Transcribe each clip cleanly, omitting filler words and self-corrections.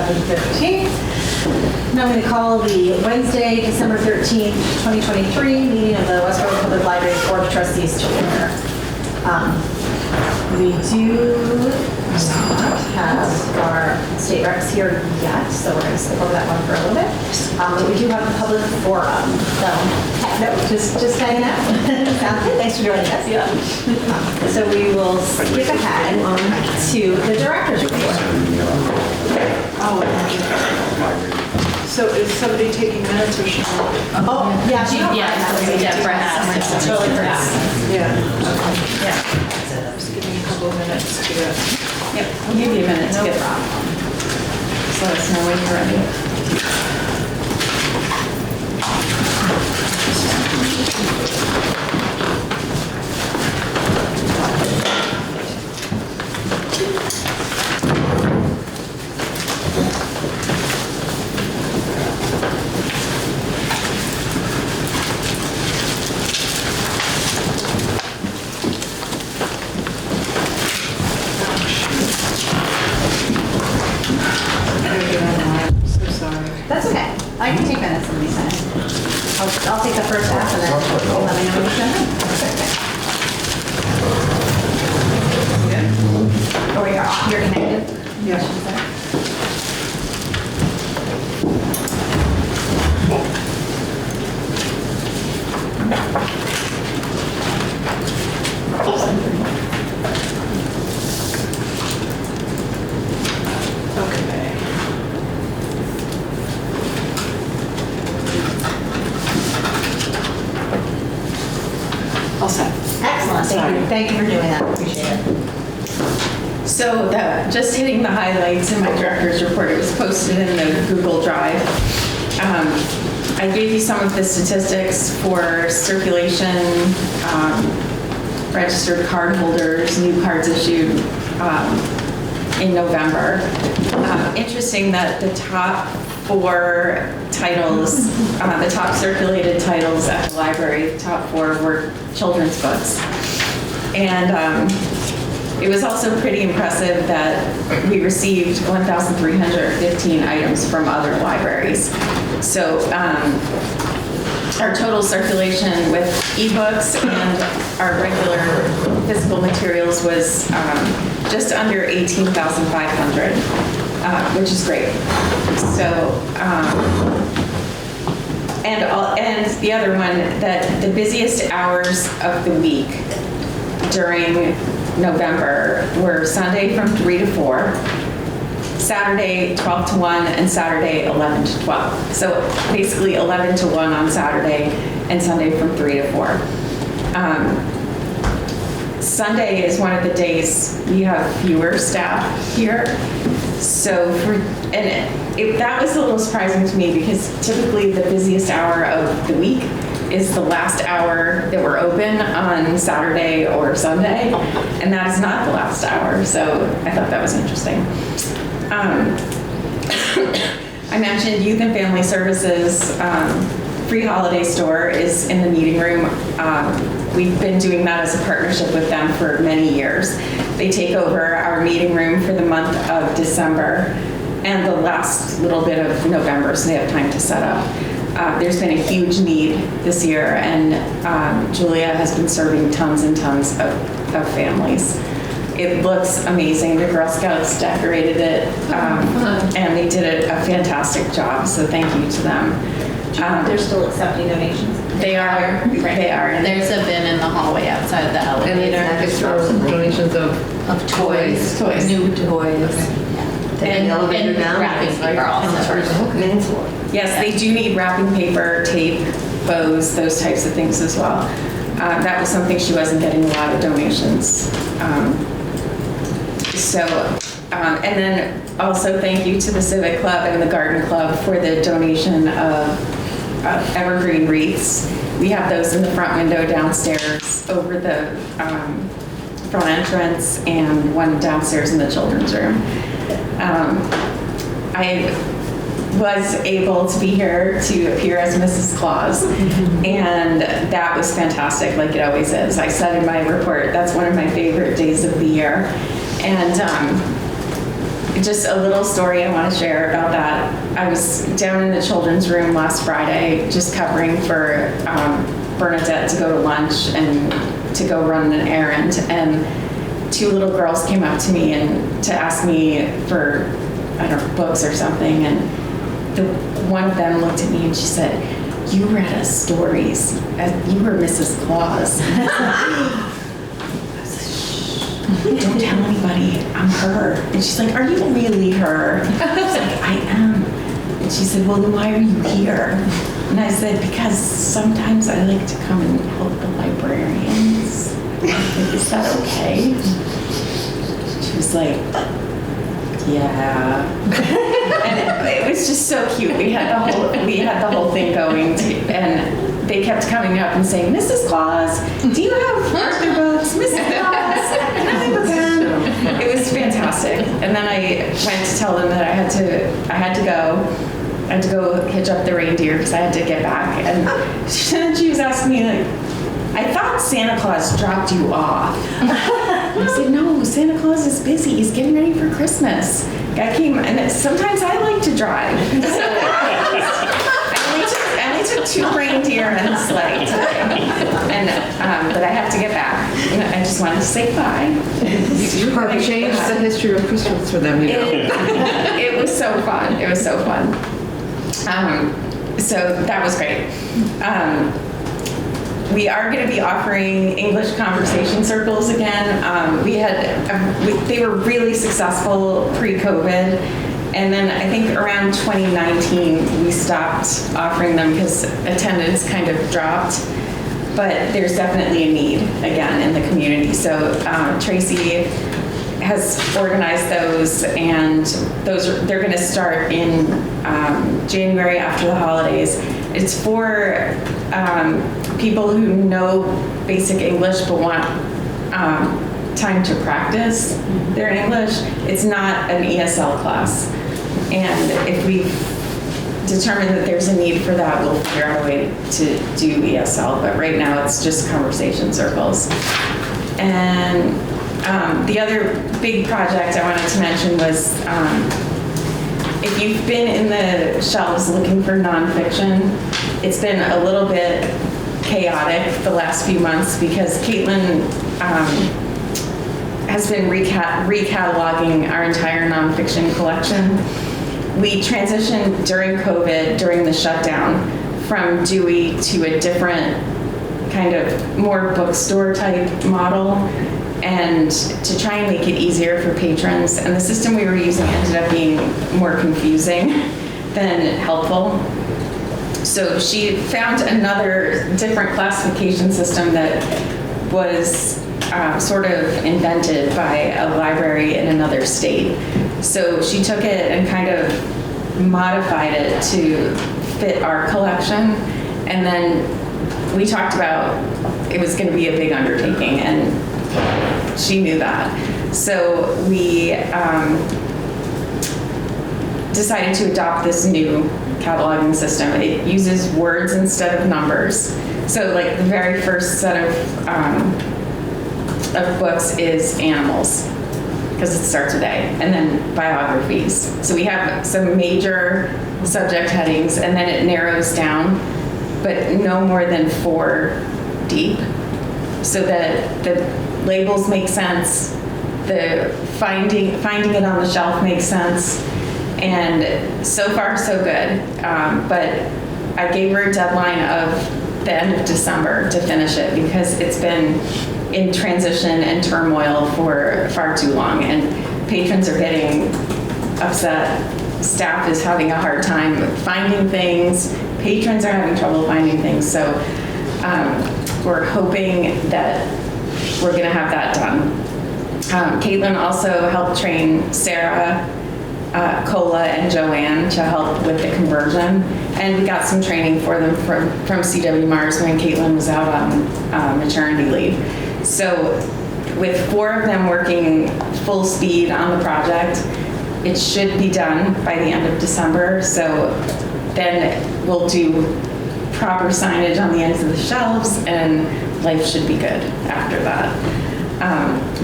11:15. Now I'm going to call the Wednesday, December 13th, 2023 meeting of the Westborough Public Library Board of Trustees to order. We do not have our state reps here yet, so we're going to skip over that one for a little bit. But we do have a public forum, so just hanging out. Sounds good. Thanks for joining us. Yeah. So we will skip ahead to the director's report. Oh, so is somebody taking minutes or should I? Oh, yeah, Brett has. It's really fast. Yeah. Yeah. Just give me a couple of minutes to get. Yep, we'll give you a minute to get that. So let us know when you're ready. That's okay. I can take minutes in these minutes. I'll take the first half and then you let me know when you're done. Oh, you're connected? Yeah. Okay. All set. Excellent. Thank you for doing that. Appreciate it. So just hitting the highlights in my director's report, it was posted in the Google Drive. I gave you some of the statistics for circulation, registered card holders, new cards issued in November. Interesting that the top 4 titles, the top circulated titles at the library, the top 4 were children's books. And it was also pretty impressive that we received 1,315 items from other libraries. So our total circulation with ebooks and our regular physical materials was just under 18,500, which is great. So, and the other one, that the busiest hours of the week during November were Sunday from 3 to 4, Saturday 12 to 1, and Saturday 11 to 12. So basically 11 to 1 on Saturday and Sunday from 3 to 4. Sunday is one of the days we have fewer staff here. So that was a little surprising to me because typically the busiest hour of the week is the last hour that we're open on Saturday or Sunday, and that is not the last hour, so I thought that was interesting. I mentioned Youth and Family Services free holiday store is in the meeting room. We've been doing that as a partnership with them for many years. They take over our meeting room for the month of December and the last little bit of November, so they have time to set up. There's been a huge need this year, and Julia has been serving tons and tons of families. It looks amazing. The Girl Scouts decorated it, and they did a fantastic job, so thank you to them. They're still accepting donations. They are. They are. And There's a bin in the hallway outside the elevator. And donations of toys. New toys. taking the elevator down. Wrapping paper also. Yes, they do need wrapping paper, tape, bows, those types of things as well. That was something she wasn't getting a lot of donations. And then also thank you to the Civic Club and the Garden Club for the donation of evergreen wreaths. We have those in the front window downstairs over the front entrance and one downstairs in the children's room. I was able to be here to appear as Mrs. Claus, and that was fantastic, like it always is. I said in my report, that's one of my favorite days of the year. And just a little story I want to share about that. I was down in the children's room last Friday, just covering for Bernadette to go to lunch and to go run an errand. And 2 little girls came up to me and to ask me for, I don't know, books or something. And one of them looked at me and she said, "You read us stories. You were Mrs. Claus." "Don't tell anybody, I'm her." And she's like, "Are you really her?" I was like, "I am." And she said, "Well, then why are you here?" And I said, "Because sometimes I like to come and help the librarians." Like, "Is that okay?" She was like, "Yeah." And it was just so cute. We had the whole thing going, and they kept coming up and saying, "Mrs. Claus, do you have Arthur books? Mrs. Claus, can I have a pen?" It was fantastic. And then I went to tell them that I had to go. I had to go hitch up the reindeer because I had to get back. And she was asking me, like, "I thought Santa Claus dropped you off." I said, "No, Santa Claus is busy. He's getting ready for Christmas." I came, and sometimes I like to drive. So I only took 2 reindeer and a sleigh today. And, but I have to get back. And I just wanted to say bye. You have changed the history of Christmas for them, you know. It was so fun. It was so fun. So that was great. We are going to be offering English conversation circles again. They were really successful pre-COVID, and then I think around 2019 we stopped offering them because attendance kind of dropped. But there's definitely a need again in the community. So Tracy has organized those, and they're going to start in January after the holidays. It's for people who know basic English but want time to practice their English. It's not an ESL class. And if we determine that there's a need for that, we'll figure out a way to do ESL. But right now it's just conversation circles. And the other big project I wanted to mention was if you've been in the shelves looking for nonfiction, it's been a little bit chaotic the last few months because Caitlin has been recataloging our entire nonfiction collection. We transitioned during COVID, during the shutdown, from Dewey to a different kind of more bookstore type model, and to try and make it easier for patrons. And the system we were using ended up being more confusing than helpful. So she found another different classification system that was sort of invented by a library in another state. So she took it and kind of modified it to fit our collection. And then we talked about it was going to be a big undertaking, and she knew that. So we decided to adopt this new cataloging system. It uses words instead of numbers. So like the very first set of books is animals, because it starts with A, and then biographies. So we have some major subject headings, and then it narrows down, but no more than 4 deep, so that the labels make sense, the finding it on the shelf makes sense, and so far so good. But I gave her a deadline of the end of December to finish it because it's been in transition and turmoil for far too long, and patrons are getting upset. Staff is having a hard time finding things. Patrons are having trouble finding things. So we're hoping that we're going to have that done. Caitlin also helped train Sarah, Cola, and Joanne to help with the conversion. And we got some training for them from C.W. Mars when Caitlin was out on maternity leave. So with 4 of them working full speed on the project, it should be done by the end of December. So then we'll do proper signage on the ends of the shelves, and life should be good after that.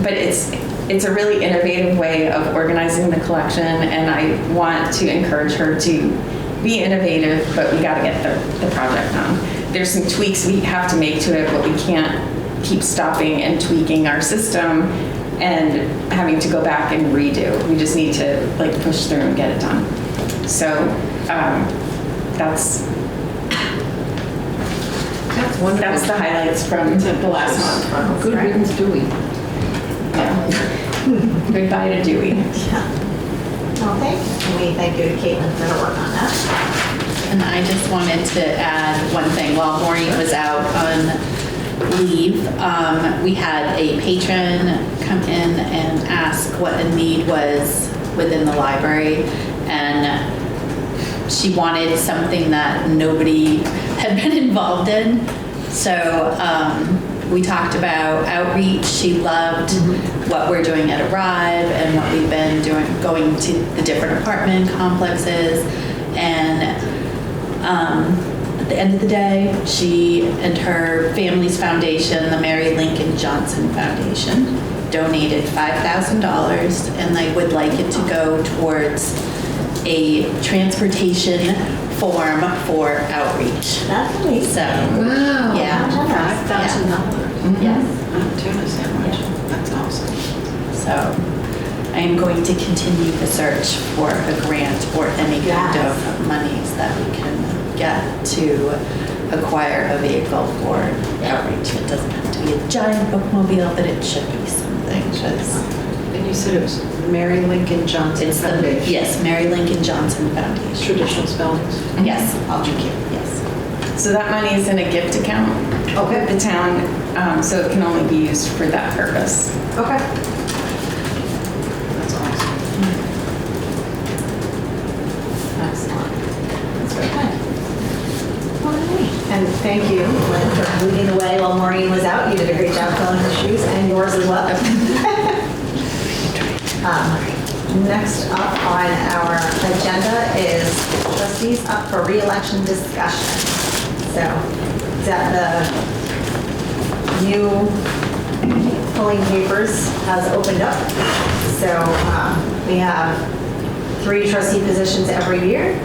But it's a really innovative way of organizing the collection, and I want to encourage her to be innovative, but we got to get the project done. There's some tweaks we have to make to it, but we can't keep stopping and tweaking our system and having to go back and redo. We just need to like push through and get it done. So that's wonderful. That's the highlights from the last month. Good riddance, Dewey. Yeah. Goodbye to Dewey. Well, we thank you to Caitlin for her work on that. And I just wanted to add one thing. While Maureen was out on leave, we had a patron come in and ask what a need was within the library, and she wanted something that nobody had been involved in. So we talked about outreach. She loved what we're doing at Arrive and what we've been doing, going to the different apartment complexes. And at the end of the day, she and her family's foundation, the Mary Lincoln Johnson Foundation, donated $5,000, and they would like it to go towards a transportation form for outreach. That's amazing. So, Wow. yeah. $5,000. Yes. Tuna sandwich. That's awesome. So I am going to continue the search for a grant or any kind Yes. of monies that we can get to acquire a vehicle for outreach. It doesn't have to be a giant bookmobile, but it should be something just. And you said it was Mary Lincoln Johnson It's the, Foundation. yes, Mary Lincoln Johnson Foundation. Traditional spellings. Yes, I'll drink it, yes. So that money is in a gift account at the town, so it can only be used for that purpose. Okay. That's awesome. Excellent. That's very good. All right. And thank you, Lynn, for leading the way while Maureen was out. You did a great job filling her shoes, and yours as well. Next up on our agenda is trustees up for re-election discussion. So, is that the new polling papers has opened up. So we have 3 trustee positions every year.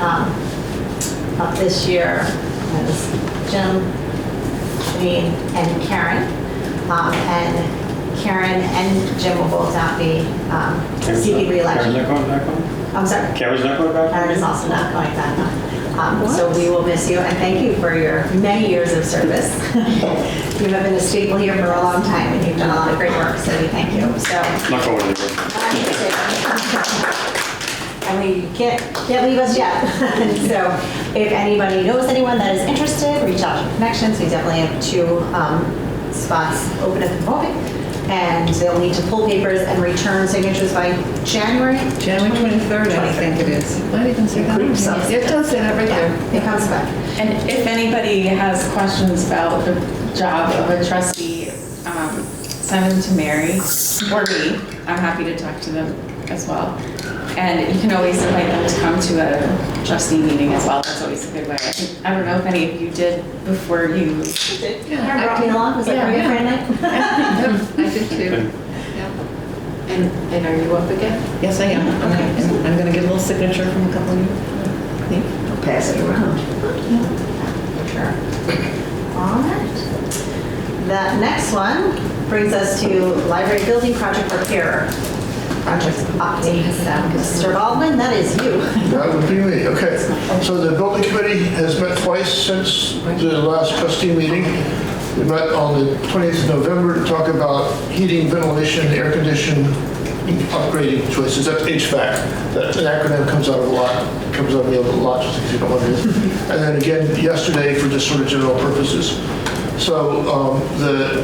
Up this year is Jim, Shane, and Karen. And Karen and Jim will both not be seeking re-election. Karen's not going back on? I'm sorry. Karen's not going back? Karen is also not going back on. So we will miss you, and thank you for your many years of service. You have been a staple here for a long time, and you've done a lot of great work, so we thank you. So, Not going anywhere. and we can't leave us yet. So if anybody knows anyone that is interested, reach out to Connections. We definitely have 2 spots open at the moment. And they'll need to pull papers and return signatures by January. January 23rd, I think it is. Might even say that. Group substance. It does say that right there. It comes back. And if anybody has questions about the job of a trustee, send them to Mary or me. I'm happy to talk to them as well. And you can always invite them to come to a trustee meeting as well. That's always a good way. I don't know if any of you did before you. Karen brought me along. Was that pretty friendly? I did too. And are you up again? Yes, I am. Okay. And I'm going to get a little signature from a couple of you. I'll pass it around. For sure. All right. That next one brings us to library building project repair. Project update. Mr. Baldwin, that is you. That would be me, okay. So the building committee has met twice since the last trustee meeting. We met on the 20th of November to talk about heating, ventilation, air conditioning, upgrading choices. That's HVAC. That an acronym comes out of a lot, comes out of me a lot just because you don't know what it is. And then again yesterday for just sort of general purposes. So the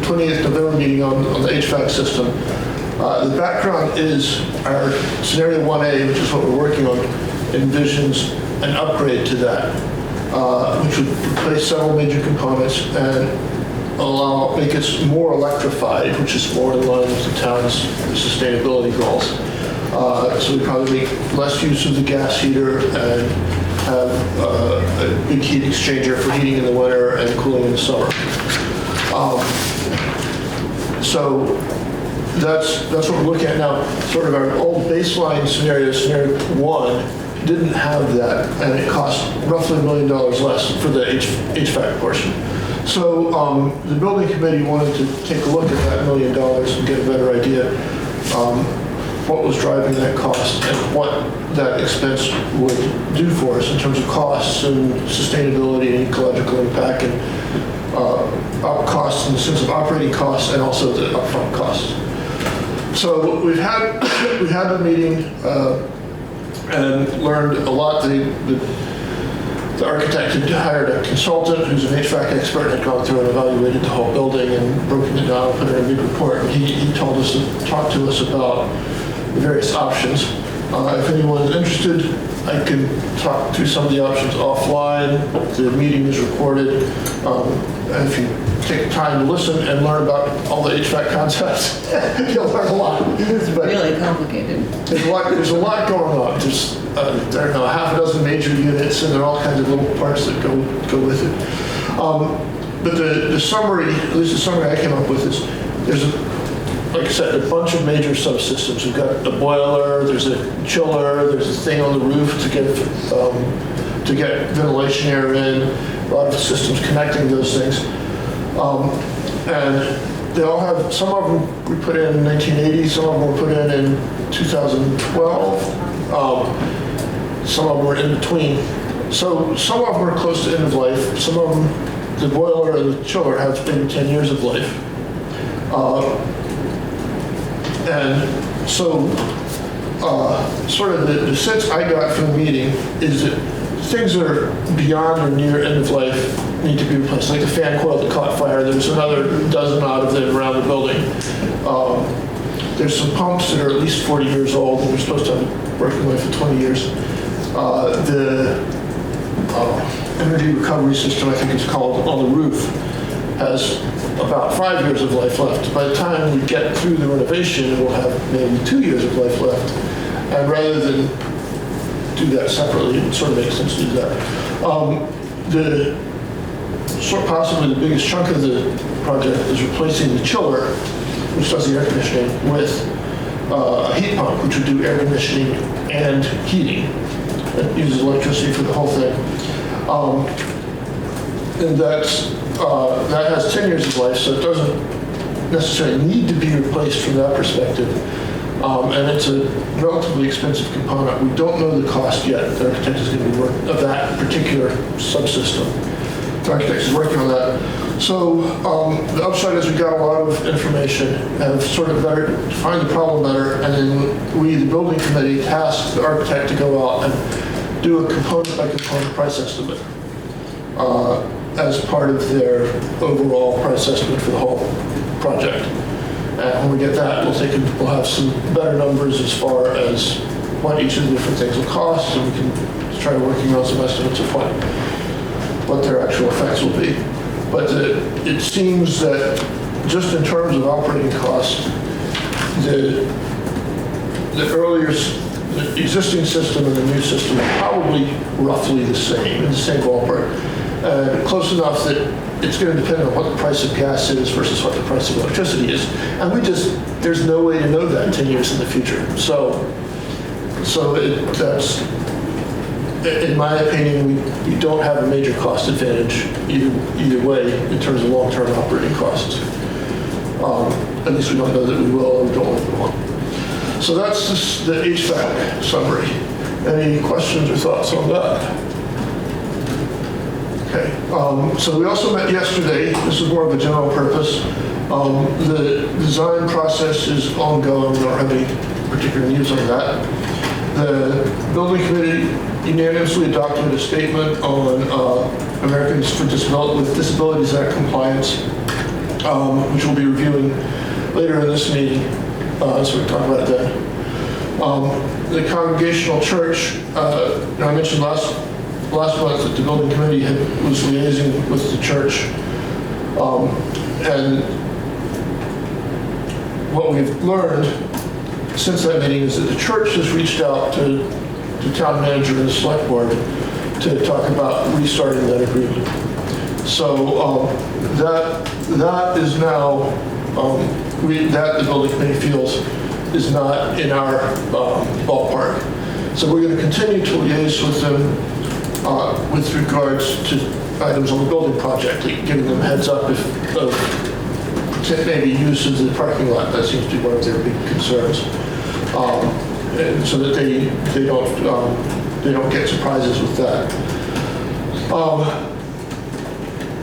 20th November meeting on the HVAC system. The background is our scenario 1A, which is what we're working on, envisions an upgrade to that, which would replace several major components and make us more electrified, which is more in line with the town's sustainability goals. So we probably make less use of the gas heater and have a big heat exchanger for heating in the winter and cooling in the summer. So that's what we're looking at now. Sort of our old baseline scenario 1, didn't have that, and it cost roughly $1 million less for the HVAC portion. So the building committee wanted to take a look at that $1 million and get a better idea what was driving that cost and what that expense would do for us in terms of costs and sustainability and ecological impact and costs in the sense of operating costs and also the upfront costs. So we had a meeting and learned a lot. The architect had hired a consultant who's an HVAC expert and had gone through and evaluated the whole building and broken it down and put it in a big report. And he talked to us about the various options. If anyone's interested, I can talk through some of the options offline. The meeting is recorded. And if you take time to listen and learn about all the HVAC concepts, you'll learn a lot. It's really complicated. There's a lot going on. There's, I don't know, half a dozen major units, and there are all kinds of little parts that go with it. But the summary, at least the summary I came up with is, there's, like I said, a bunch of major subsystems. We've got a boiler, there's a chiller, there's a thing on the roof to get ventilation air in, a lot of systems connecting those things. And they all have, some of them we put in 1980, some of them were put in 2012, some of them were in between. So some of them are close to end of life, some of them, the boiler and the chiller have maybe 10 years of life. And so sort of the sense I got from the meeting is that things that are beyond or near end of life need to be replaced, like the fan coil that caught fire. There's another dozen odd of them around the building. There's some pumps that are at least 40 years old, and we're supposed to have a working life of 20 years. The energy recovery system, I think it's called, on the roof has about 5 years of life left. By the time we get through the renovation, it will have maybe 2 years of life left. And rather than do that separately, it sort of makes sense to do that. Possibly the biggest chunk of the project is replacing the chiller, which does the air conditioning, with a heat pump, which would do air conditioning and heating. It uses electricity for the whole thing. And that has 10 years of life, so it doesn't necessarily need to be replaced from that perspective. And it's a relatively expensive component. We don't know the cost yet. The architect is going to be working of that particular subsystem. The architect is working on that. So the upside is we got a lot of information, have sort of defined the problem better, and then we, the building committee, tasked the architect to go out and do a component by component price estimate as part of their overall price estimate for the whole project. And when we get that, we'll have some better numbers as far as what each of the different things will cost, and we can try working on some estimates of what their actual effects will be. But it seems that just in terms of operating costs, the existing system and the new system are probably roughly the same, in the same ballpark. Close enough that it's going to depend on what the price of gas is versus what the price of electricity is. And there's no way to know that 10 years in the future. So that's, in my opinion, we don't have a major cost advantage either way in terms of long-term operating costs. At least we don't know that we will, or we don't want to go on. So that's just the HVAC summary. Any questions or thoughts on that? Okay, so we also met yesterday. This is more of a general purpose. The design process is ongoing. We don't have any particular news on that. The building committee unanimously adopted a statement on Americans with Disabilities Act compliance, which we'll be reviewing later in this meeting, so we can talk about it then. The Congregational Church, I mentioned last month that the building committee was liaising with the church, and what we've learned since that meeting is that the church has reached out to the town manager and the select board to talk about restarting that agreement. So that is now that the building committee feels is not in our ballpark. So we're going to continue to liaise with them with regards to items on the building project, like giving them heads up of maybe use of the parking lot. That seems to be one of their big concerns. And so that they don't get surprises with that.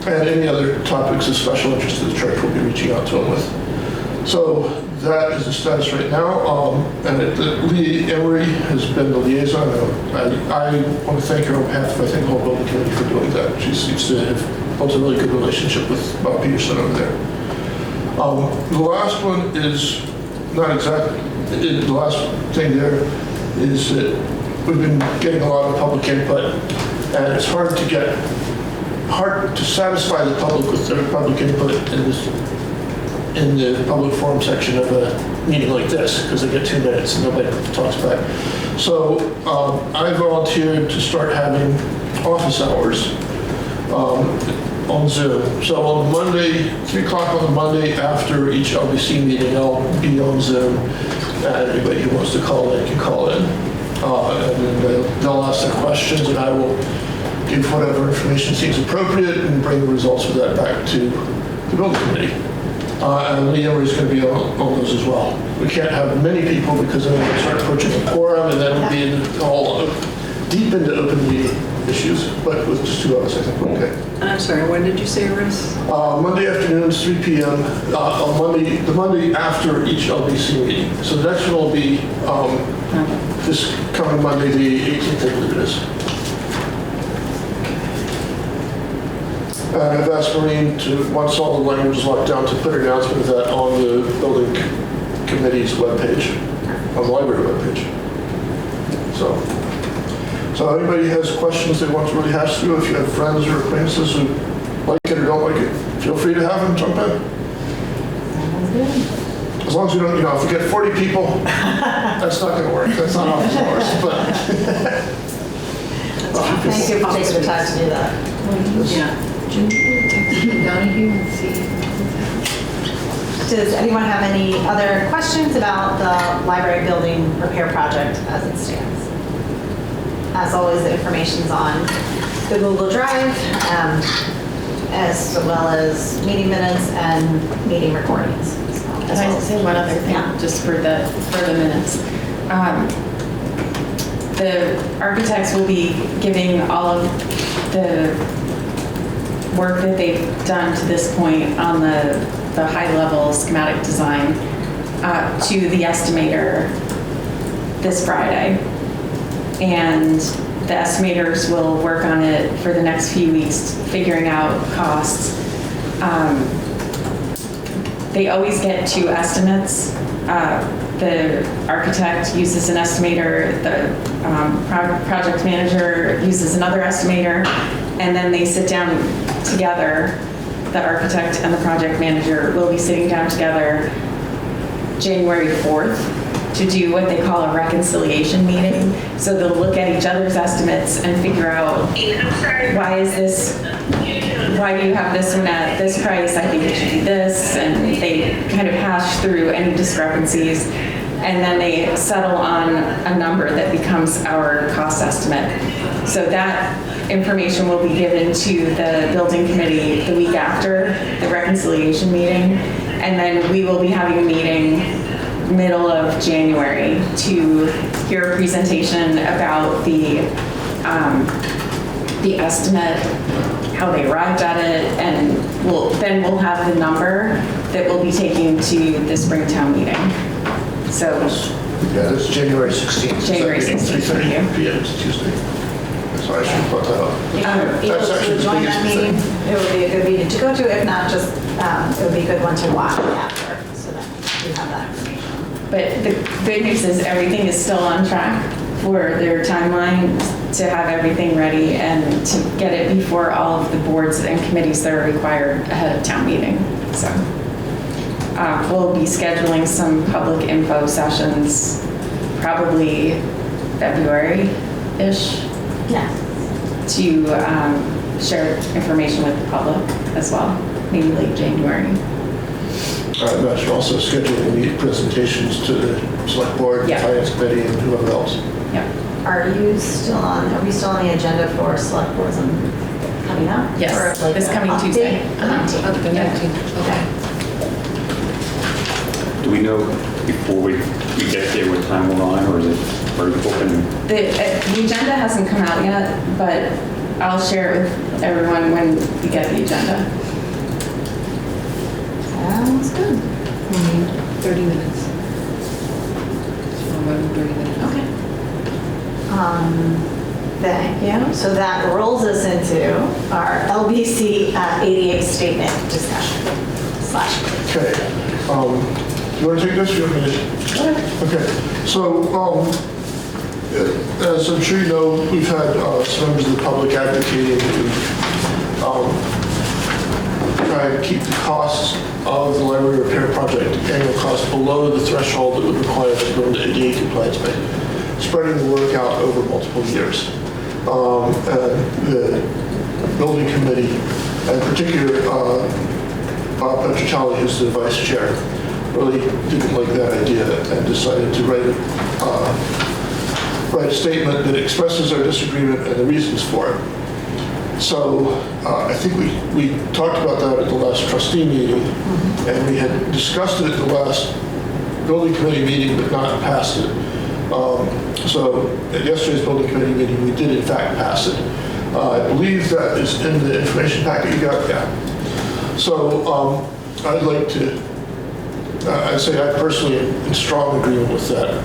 And any other topics of special interest to the church, we'll be reaching out to them with. So that is the status right now. Lee Emery has been the liaison. I want to thank her on behalf of, I think, the whole building committee for doing that. She seems to have built a really good relationship with Bob Peterson over there. The last one is not exactly, the last thing there is that we've been getting a lot of public input, and it's hard to satisfy the public with their public input in the public forum section of a meeting like this, because they get 2 minutes and nobody talks back. So I volunteered to start having office hours on Zoom. So on Monday, 3 o'clock on the Monday after each LBC meeting, I'll be on Zoom, and anybody who wants to call in can call in. And then they'll ask their questions, and I will give whatever information seems appropriate and bring the results of that back to the building committee. And Lee Emery is going to be on those as well. We can't have many people because then we'll start approaching a quorum, and then we'll be deep into open meeting issues. But with just 2 of us, I think we're okay. And I'm sorry, when did you say, Russ? Monday afternoons, 3 p.m. On the Monday after each LBC meeting. So the next one will be this coming Monday, the 18th, I believe it is. And I've asked Maureen to, once all the language is locked down, to put an announcement of that on the building committee's webpage, on the library webpage. So if anybody has questions they want to really hash through, if you have friends or acquaintances who like it or don't like it, feel free to have them jump in. As long as we don't, if we get 40 people, that's not going to work. That's not office hours. But Thank you for taking the time to do that. Yeah. Donahue and see. Does anyone have any other questions about the library building repair project as it stands? As always, the information's on the Google Drive, as well as meeting minutes and meeting recordings. Can I say one other thing, Yeah. just for the minutes? The architects will be giving all of the work that they've done to this point on the high-level schematic design to the estimator this Friday. And the estimators will work on it for the next few weeks, figuring out costs. They always get 2 estimates. The architect uses an estimator, the project manager uses another estimator, and then they sit down together. The architect and the project manager will be sitting down together January 4th to do what they call a reconciliation meeting. So they'll look at each other's estimates and figure out, why do you have this one at this price? I think it should be this. And they kind of hash through any discrepancies. And then they settle on a number that becomes our cost estimate. So that information will be given to the building committee the week after the reconciliation meeting. And then we will be having a meeting middle of January to hear a presentation about the estimate, how they arrived at it, and then we'll have the number that we'll be taking to the Springtown meeting. So yeah, that's January 16th. January 16th, 3:30 p.m. It's Tuesday. Sorry, I should have brought that up. If you're able That's actually to the join that biggest meeting, thing. it would be a good meeting to go to. If not, just, it would be a good one to watch after, so that you have that information. But the good news is everything is still on track for their timeline to have everything ready and to get it before all of the boards and committees that are required ahead of town meeting. So we'll be scheduling some public info sessions, probably February-ish, Yeah. to share information with the public as well, maybe late January. I imagine also scheduling the presentations to the select board, Yeah. finance committee, and whoever else. Yeah. Are we still on the agenda for select boards coming up? Yes, Or like this an coming update? Tuesday. The 19th. The Yeah. 19th, okay. Do we know before we get there what time we're on, or is it very open? The agenda hasn't come out yet, but I'll share it with everyone when we get the agenda. Sounds good. 30 minutes. So 30 minutes. Okay. Thank you. So that rolls us into our LBC 88 statement discussion / Okay. You want to take this? You want me to? Okay. So, as I'm sure you know, we've had some members of the public advocating to try and keep the costs of the library repair project, annual cost, below the threshold that would require us to go into ADA compliance by spreading the work out over multiple years. And the building committee, in particular, Bob Petrocelli, who's the vice chair, really didn't like that idea and decided to write a statement that expresses our disagreement and the reasons for it. So I think we talked about that at the last trustee meeting, and we had discussed it at the last building committee meeting, but not passed it. So at yesterday's building committee meeting, we did in fact pass it. I believe that is in the information packet you got, yeah. So I'd like to, I'd say I personally am in strong agreement with that.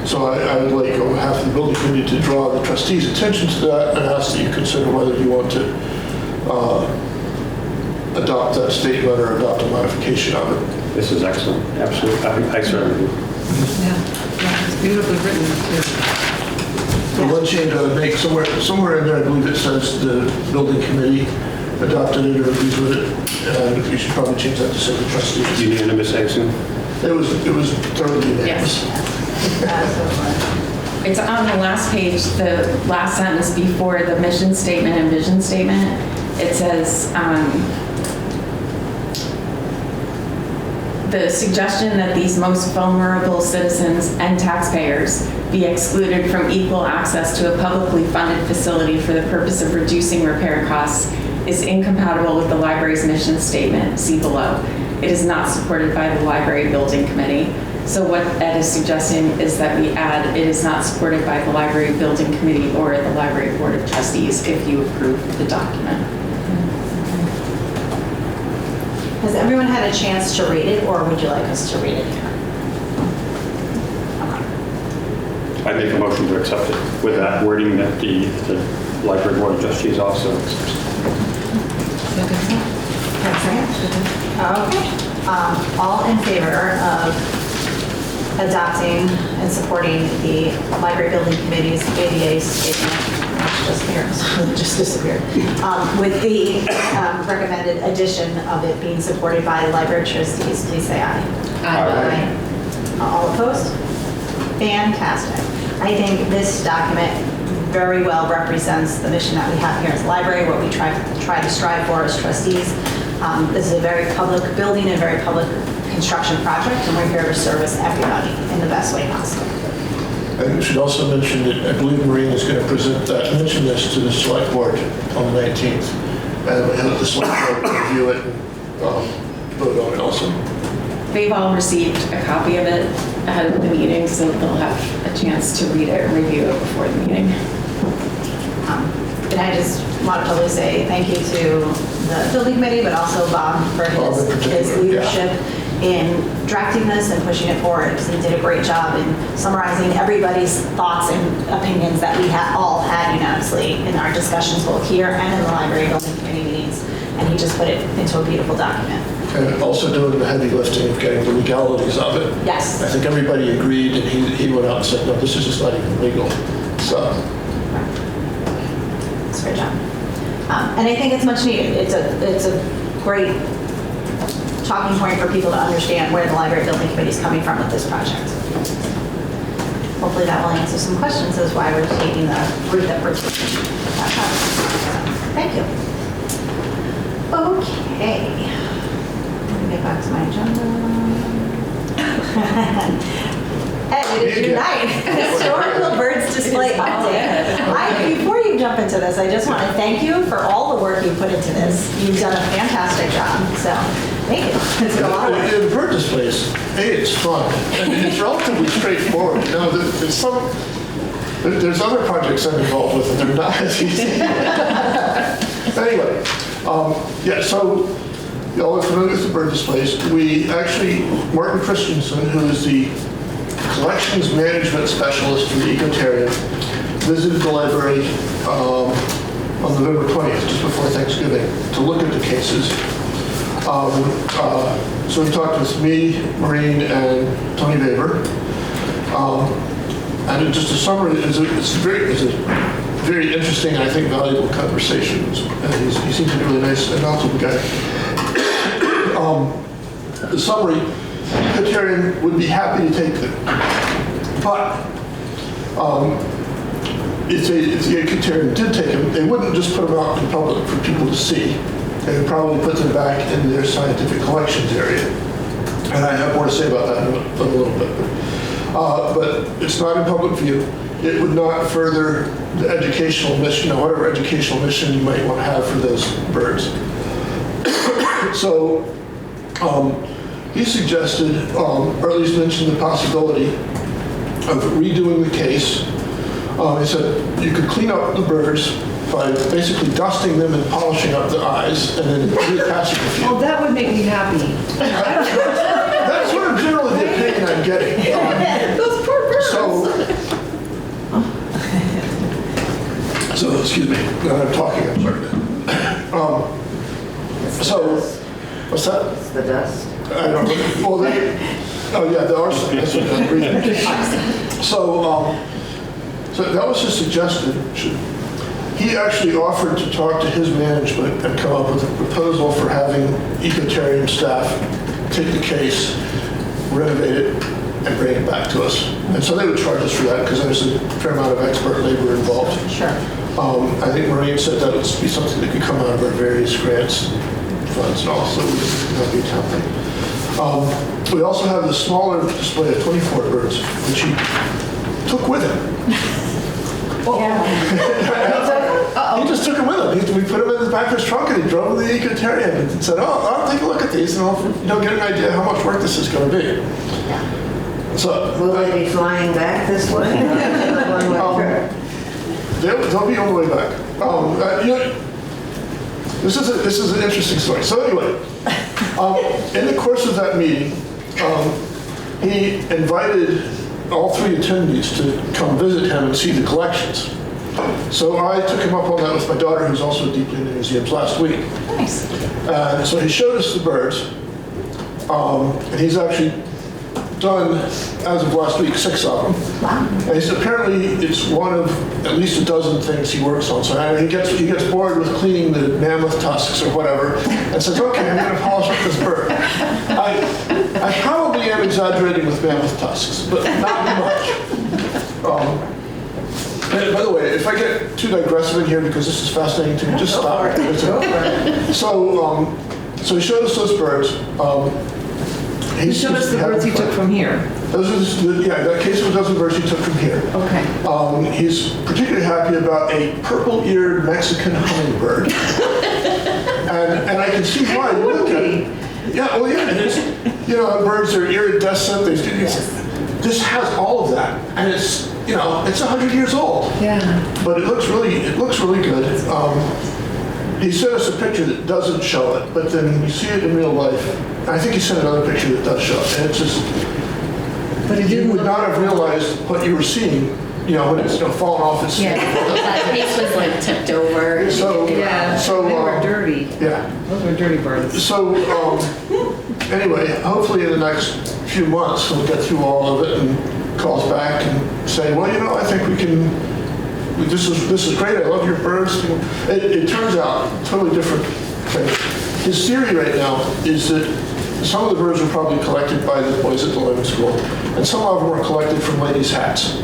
So I would like on behalf of the building committee to draw the trustees' attention to that and ask that you consider whether you want to adopt that statement or adopt a modification of it. This is excellent, absolutely. I certainly do. Yeah, it's beautifully written too. The one change I would make, somewhere in there, I believe it says the building committee adopted it or agrees with it, and you should probably change that to say the trustees. Unanimous, I assume? It was thoroughly unanimous. It's on the last page, the last sentence before the mission statement and vision statement. It says, the suggestion that these most vulnerable citizens and taxpayers be excluded from equal access to a publicly funded facility for the purpose of reducing repair costs is incompatible with the library's mission statement, see below. It is not supported by the library building committee. So what Ed is suggesting is that we add, it is not supported by the library building committee or the library board of trustees if you approve the document. Has everyone had a chance to read it, or would you like us to read it here? I make a motion to accept it with that wording that the library board of trustees also accepts. Okay. All in favor of adopting and supporting the library building committee's ADA statement, just disappeared, with the recommended addition of it being supported by the library trustees, please say aye. Aye. All opposed? Fantastic. I think this document very well represents the mission that we have here as a library, what we try to strive for as trustees. This is a very public building and very public construction project, and we're here to service everybody in the best way possible. I should also mention that I believe Maureen is going to mention this to the select board on the 19th. And we'll have the select board review it and vote on it also. They've all received a copy of it ahead of the meeting, so they'll have a chance to read it and review it before the meeting. And I just want to publicly say thank you to the building committee, but also Bob for his leadership in drafting this and pushing it forward, because he did a great job in summarizing everybody's thoughts and opinions that we all had unanimously in our discussions, both here and in the library building committee meetings, and he just put it into a beautiful document. And also doing the heavy lifting of getting the legalities of it. Yes. I think everybody agreed, and he went out and said, no, this is just not even legal. So. It's a great job. And I think it's much needed. It's a great talking point for people to understand where the library building committee is coming from with this project. Hopefully that will answer some questions as why we're taking the route that we're taking. Thank you. Okay. Let me get back to my agenda. Hey, it is June 9th. Historical Birds Display Update. Before you jump into this, I just want to thank you for all the work you put into this. You've done a fantastic job, so thank you. It's been a lot of work. The bird displays, it's fun, and it's relatively straightforward. You know, there's other projects I'm involved with, and they're not as easy. Anyway, yeah, so y'all are familiar with the bird displays. We actually, Martin Christensen, who is the collections management specialist for the Ecotarium, visited the library on November 20th, just before Thanksgiving, to look at the cases. So he talked with me, Maureen, and Tony Weber. And just a summary, it's a very interesting, I think, valuable conversation. And he seems to be a really nice and knowledgeable guy. The summary, Ecotarium would be happy to take them. But if the Ecotarium did take them, they wouldn't just put them out in public for people to see. They would probably put them back in their scientific collections area. And I have more to say about that in a little bit. But it's not in public view. It would not further the educational mission, whatever educational mission you might want to have for those birds. So he suggested, or at least mentioned the possibility of redoing the case. He said you could clean up the birds by basically dusting them and polishing up the eyes and then reattaching a few. Oh, that would make me happy. That's sort of generally the opinion I'm getting. Those poor birds. So excuse me, now I'm talking, I'm sorry. What's that? It's the dust. I don't know. Well, the arson. That's what I'm reading. So that was his suggestion. He actually offered to talk to his management and come up with a proposal for having Ecotarium staff take the case, renovate it, and bring it back to us. And so they would charge us for that because there's a fair amount of expert labor involved. Sure. I think Maureen said that would be something that could come out of our various grants funds and also not be a town thing. We also have the smaller display of 24 birds, which he took with him. He just took them with him. We put them in the back of his trunk and he drove to the Ecotarium and said, I'll take a look at these and I'll get an idea how much work this is going to be. So, Will they be flying back this way? They'll be on the way back. This is an interesting story. So anyway, in the course of that meeting, he invited all three attendees to come visit him and see the collections. So I took him up on that with my daughter, who's also deeply into museums, last week. Nice. So he showed us the birds, and he's actually done, as of last week, 6 of them. Wow. And apparently it's one of at least a dozen things he works on. So he gets bored with cleaning the mammoth tusks or whatever, and says, okay, I'm going to polish up this bird. I probably am exaggerating with mammoth tusks, but not much. And by the way, if I get too digressive in here because this is fascinating to me, just stop. So he showed us those birds. He showed us the birds he took from here. That case of a dozen birds he took from here. Okay. He's particularly happy about a purple-eared Mexican hummingbird. and I can see why. You look at it. Yeah, well, yeah, and it's, birds are iridescent. This has all of that, and it's 100 years old. Yeah. But it looks really good. He sent us a picture that doesn't show it, but then you see it in real life. I think he sent another picture that does show it, and it's just. But it you didn't would look. not have realized what you were seeing, when it's falling off its. Yeah, that piece was like tipped over. So They were dirty. Yeah. Those were dirty birds. So anyway, hopefully in the next few months we'll get through all of it and call us back and say, well, I think we can. This is great. I love your birds. It turns out totally different thing. His theory right now is that some of the birds were probably collected by the boys at the Living School, and some of them were collected from ladies' hats.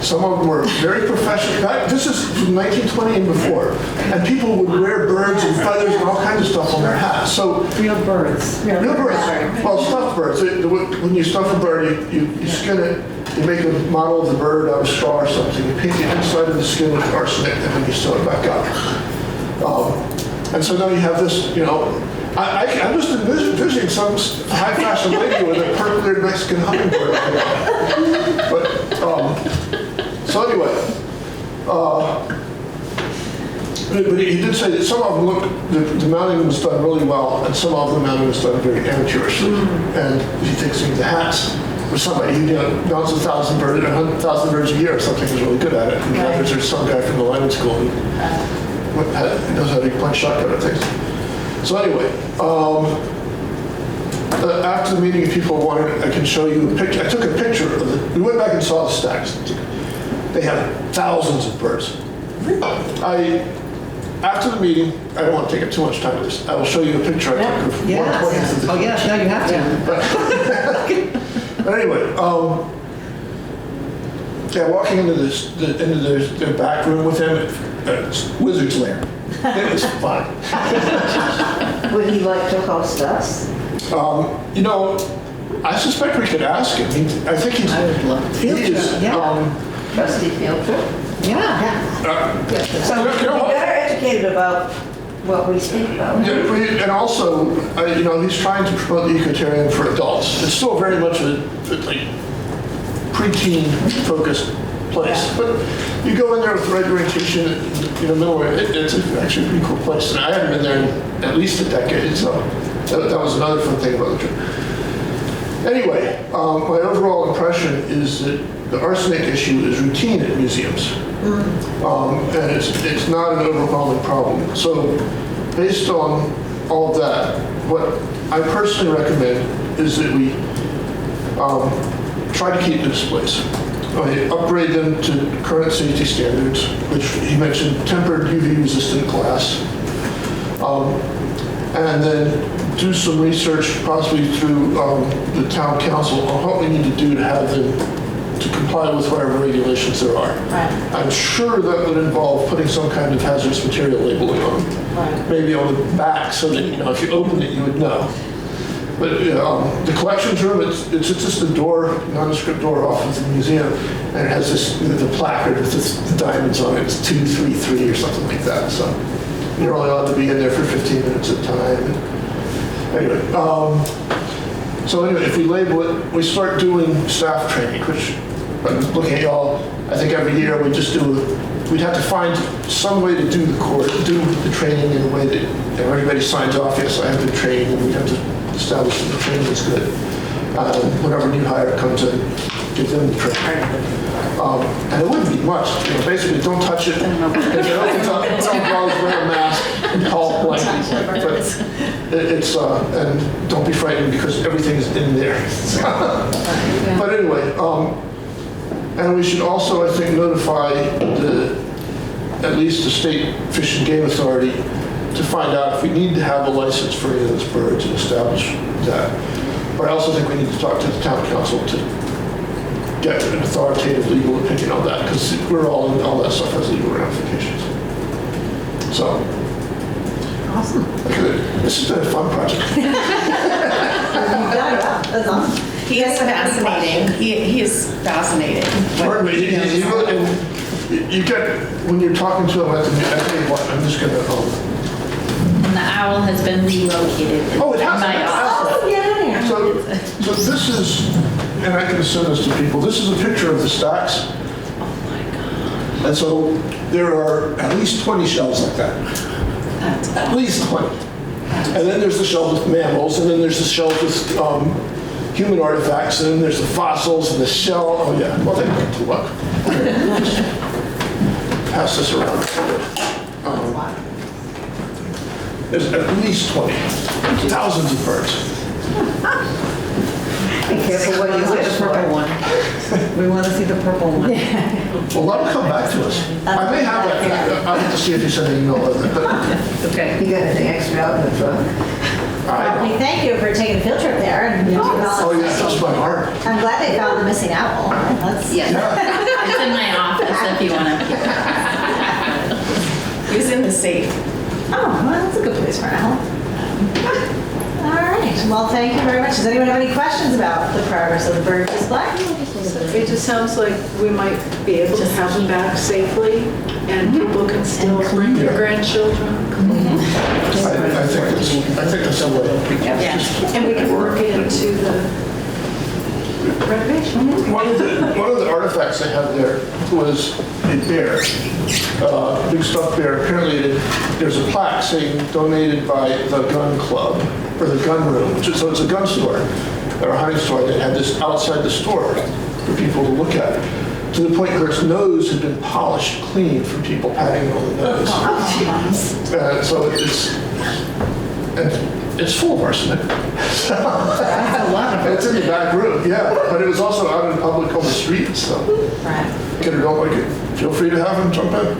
Some of them were very professional. This is from 1920 and before. And people would wear birds and feathers and all kinds of stuff on their hats. So Real birds. real birds, well, stuffed birds. When you stuff a bird, you skin it, you make a model of the bird out of straw or something. You paint the inside of the skin with arsenic, and then you sew it back up. And so now you have this, I'm just envisioning some high fashion lady with a purple-eared Mexican hummingbird. But, so anyway, but he did say that some of them the mounting was done really well, and some of the mounting was done very amateurishly. And he thinks the hats with somebody who mounts 1,000 birds a year or something is really good at it. And the others are some guy from the lineman school who knows how to punch shotgun at things. So anyway, after the meeting, if people wanted, I can show you a picture. I took a picture of we went back and saw the stacks. They had thousands of birds. After the meeting, I don't want to take up too much time with this. I will show you a picture I took of 1/20th of the. Oh, yes, now you have to. But anyway, walking into their back room with him, Wizard's Lair. It was fun. Would he like to host us? I suspect we could ask him. I think he's. I would love to. He is. Trustee field trip? Yeah. So you know we're what? better educated about what we speak about. Yeah, and also, he's trying to promote the ecotarian for adults. It's still very much a preteen focused place. But you go in there with the right orientation, middle it's actually a pretty cool place. And I haven't been there in at least a decade, so that was another fun thing about the trip. Anyway, my overall impression is that the arsenic issue is routine at museums. And it's not an overwhelming problem. So based on all of that, what I personally recommend is that we try to keep the displays. Upgrade them to current safety standards, which he mentioned, tempered UV-resistant glass. And then do some research, possibly through the town council, on what we need to do to have them to comply with whatever regulations there are. Right. I'm sure that would involve putting some kind of hazardous material labeling on them. Right. Maybe on the back, so that if you open it, you would know. But the collections room, it's just a door, nondescript door off of the museum, and it has the placard with the diamonds on it. It's 233 or something like that. So you're only allowed to be in there for 15 minutes at a time. Anyway, if we label it, we start doing staff training, which I'm looking at y'all. I think every year we'd have to find some way to do the training in a way that everybody signs off. Yes, I have been trained, and we'd have to establish that the training is good. Whenever new hire comes in, give them the training. And it wouldn't be much. Basically, don't touch it. If it opens up, wear a mask and call blank. But it's and don't be frightened because everything's in there. But anyway, and we should also, I think, notify at least the State Fish and Game Authority to find out if we need to have a license for any of those birds and establish that. But I also think we need to talk to the town council to get an authoritative legal opinion on that, because all that stuff has legal ramifications. So. Awesome. This has been a fun project. That's awesome. He is fascinating. He is fascinating. Pardon me, you get, when you're talking to him at the meeting, I'm just going to, And the owl has been relocated in Oh, it has. my office. Oh, yeah. so this is, and I can send this to people, this is a picture of the stacks. Oh my God. And so there are at least 20 shelves like that. That's At least 20. And then there's the shelf with mammals, and then there's the shelf with human artifacts, and then there's the fossils and the shell. Oh yeah, well they can pull up. Pass this around. There's at least 20. Thousands of birds. Be careful what you wish for. One. We want to see the purple one. Well, let them come back to us. I may have that. I'll have to see if you send an email of it. But Okay. You got anything extra out in the truck? We thank you for taking a field trip there. And oh yeah, that's my heart. I'm glad they found the missing owl. That's Yeah. It's in my office if you want to keep it. He was in the safe. Oh, well, that's a good place for now. All right, well, thank you very much. Does anyone have any questions about the progress of the bird display? It just sounds like we might be able to have them back safely and people can still bring their grandchildren. I think that's a way. And we can work it into the renovation. One of the artifacts they had there was a bear, big stuffed bear. Apparently, there's a plaque saying donated by the gun club or the gun room. So it's a gun store or a hunting store that had this outside the store for people to look at. To the point where its nose had been polished clean from people patting it on the nose. So it's full of arsenic. That's a lot of it. It's in the back room, yeah. But it was also out in public on the street, so. Right. Get or don't like it, feel free to have them jump in.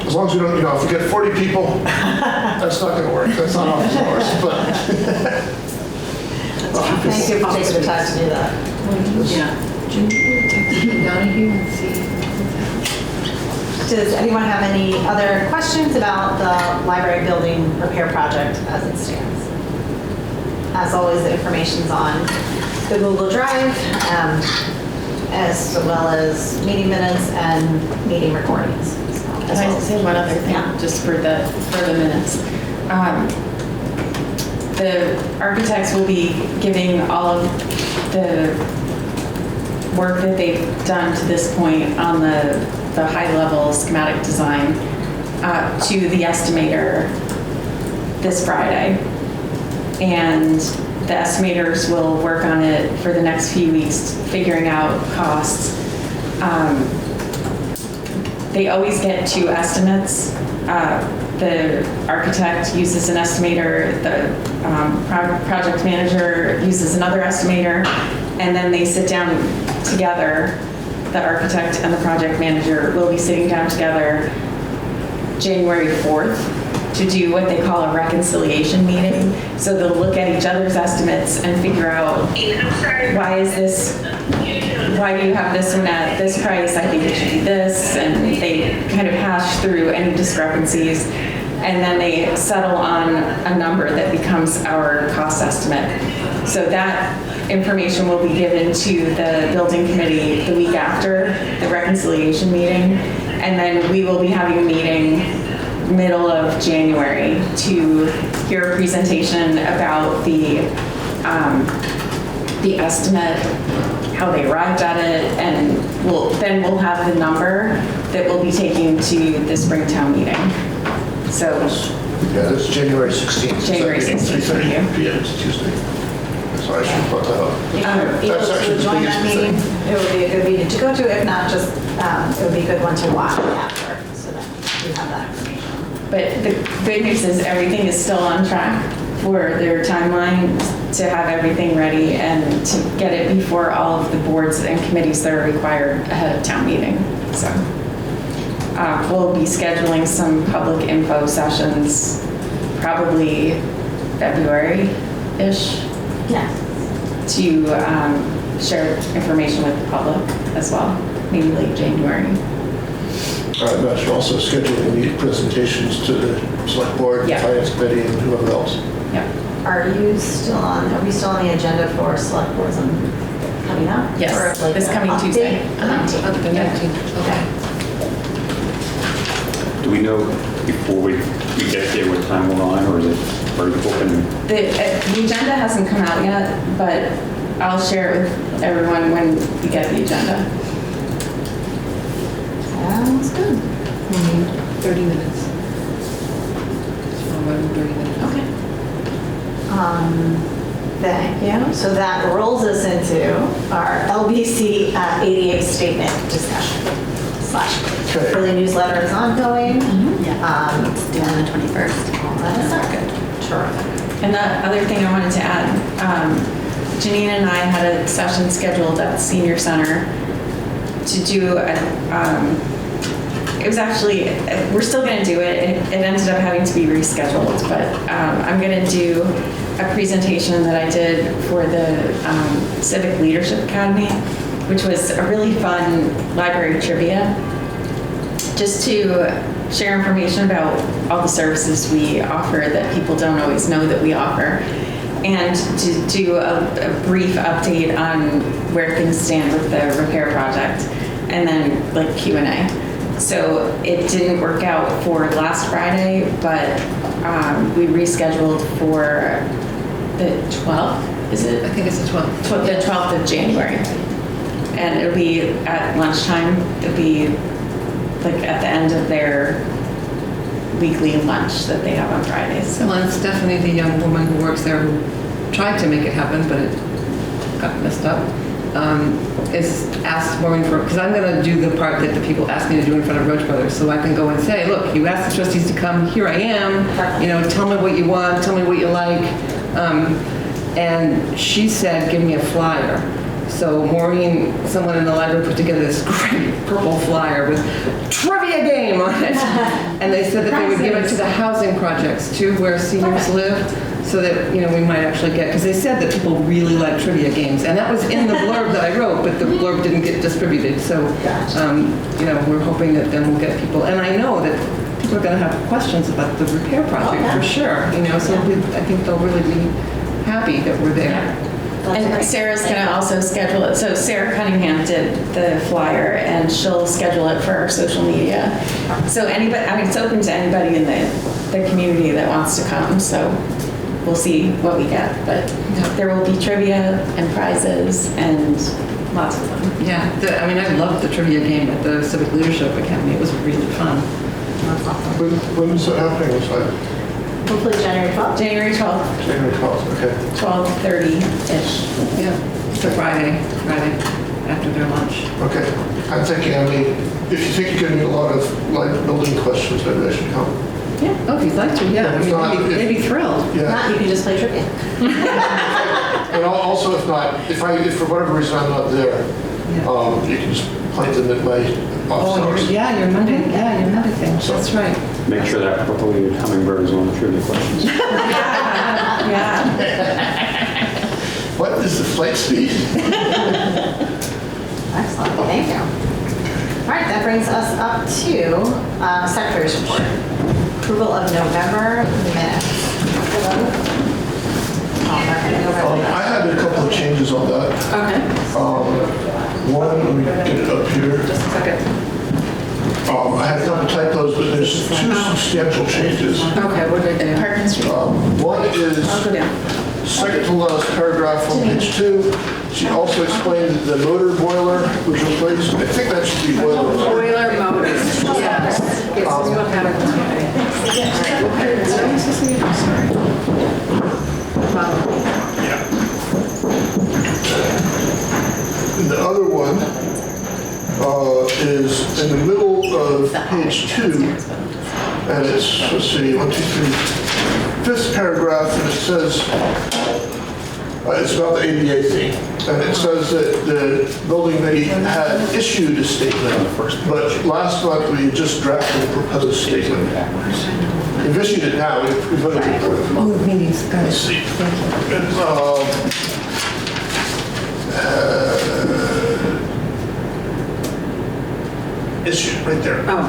As long as you don't, if you get 40 people, that's not going to work. That's not office hours, but. Thank you for taking the time to do that. Yeah. Donahue and see. Does anyone have any other questions about the library building repair project as it stands? As always, the information's on the Google Drive, as well as meeting minutes and meeting recordings. Can I say one other thing, Yeah. just for the minutes? The architects will be giving all of the work that they've done to this point on the high-level schematic design to the estimator this Friday. And the estimators will work on it for the next few weeks, figuring out costs. They always get two estimates. The architect uses an estimator, the project manager uses another estimator, and then they sit down together. The architect and the project manager will be sitting down together January 4th to do what they call a reconciliation meeting. So they'll look at each other's estimates and figure out, why do you have this one at this price? I think it should be this. And they kind of hash through any discrepancies. And then they settle on a number that becomes our cost estimate. So that information will be given to the building committee the week after the reconciliation meeting. And then we will be having a meeting middle of January to hear a presentation about the estimate, how they arrived at it, and then we'll have the number that we'll be taking to the Springtown meeting. So Yeah, that's January 16th. January 16th, thank you. 3:30 p.m. It's Tuesday. So I should put that up. If you're able That's actually to the join biggest that meeting, thing. it would be a good meeting to go to. If not, just, it would be a good one to watch after, so that you have that information. But the good news is everything is still on track for their timeline to have everything ready and to get it before all of the boards and committees that are required ahead of town meeting. So we'll be scheduling some public info sessions probably February-ish Yeah. to share information with the public as well, maybe late January. I imagine also scheduling the presentations to the select board, Yeah. finance committee, and whoever else. Yeah. Are we still on the agenda for select boards coming up? Yes, Or like this an coming update? Tuesday. The 19th. Okay. Do we know before we get there what time we're on, or is it already open? The agenda hasn't come out yet, but I'll share it with everyone when we get the agenda. Sounds good. 30 minutes. So 30 minutes. Okay. Thank you. So that rolls us into our LBC 88 statement discussion. Okay. Early newsletter is ongoing. Yeah. It's due on the 21st. That is good. Terrific. And the other thing I wanted to add, Janine and I had a session scheduled at the Senior Center to do it was actually, we're still going to do it. It ended up having to be rescheduled, but I'm going to do a presentation that I did for the Civic Leadership Academy. which was a really fun library trivia, just to share information about all the services we offer that people don't always know that we offer, and to do a brief update on where things stand with the repair project, and then like Q&A. So it didn't work out for last Friday, but we rescheduled for the 12th, is it? I think it's the 12th. The 12th of January. And it'll be at lunchtime. It'll be like at the end of their weekly lunch that they have on Fridays. So Well, and Stephanie, the young woman who works there, who tried to make it happen, but it got messed up, is asked Maureen for, because I'm going to do the part that the people ask me to do in front of Roach Brothers, so I can go and say, look, you asked the trustees to come, here I am, you know, tell me what you want, tell me what you like. And she said, give me a flyer. So Maureen, someone in the library put together this great purple flyer with trivia game on it. And they said that they would give it to the housing projects too, where seniors live, so that, you know, we might actually get, because they said that people really like trivia games. And that was in the blurb that I wrote, but the blurb didn't get distributed. So, you know, we're hoping that then we'll get people. And I know that people are going to have questions about the repair project for sure, you know, so I think they'll really be happy that we're there. And Sarah's going to also schedule it. So Sarah Cunningham did the flyer, and she'll schedule it for our social media. So anybody, I mean, it's open to anybody in the community that wants to come. So we'll see what we get. But there will be trivia and prizes and lots of fun. Yeah, I mean, I loved the trivia game at the Civic Leadership Academy. It was really fun. When is it happening? Was that Hopefully January 12th. January 12th, January 12th? Okay. 12:30-ish. Yeah, it's a Friday after their lunch. Okay. I'm thinking, I mean, if you think you're going to get a lot of like building questions, maybe I should come. Yeah, oh, if you'd like to, yeah. I If not, mean, they'd be thrilled. Yeah. Not, you can just play trivia. And also, if not, if for whatever reason I'm not there, you can just plant them at my office hours. Your Monday thing. That's right. Make sure that purple-eared hummingbird is one of the trivia questions. Yeah. What is the flight speed? Excellent, thank you. All right, that brings us up to Secretary's report. Approval of November minutes. I had a couple of changes on that. Okay. One, let me get it up here. Just a second. I had a couple typos, but there's two substantial changes. Okay, what did I do? Park and Street. One is I'll go down. second to last paragraph on page 2. She also explained that the motor boiler was replaced. I think that should be boiler. Boiler motors, yes. Yes, we don't have it. And the other one is in the middle of page 2, and it's, let's see, 1, 2, 3, fifth paragraph, and it says, it's about the ADA thing, and it says that the building committee had issued a statement, but last month we just drafted a proposed statement. We've issued it now, we've voted to approve it. Oh, the meeting's got Let's it. see. Issued, right there. Oh,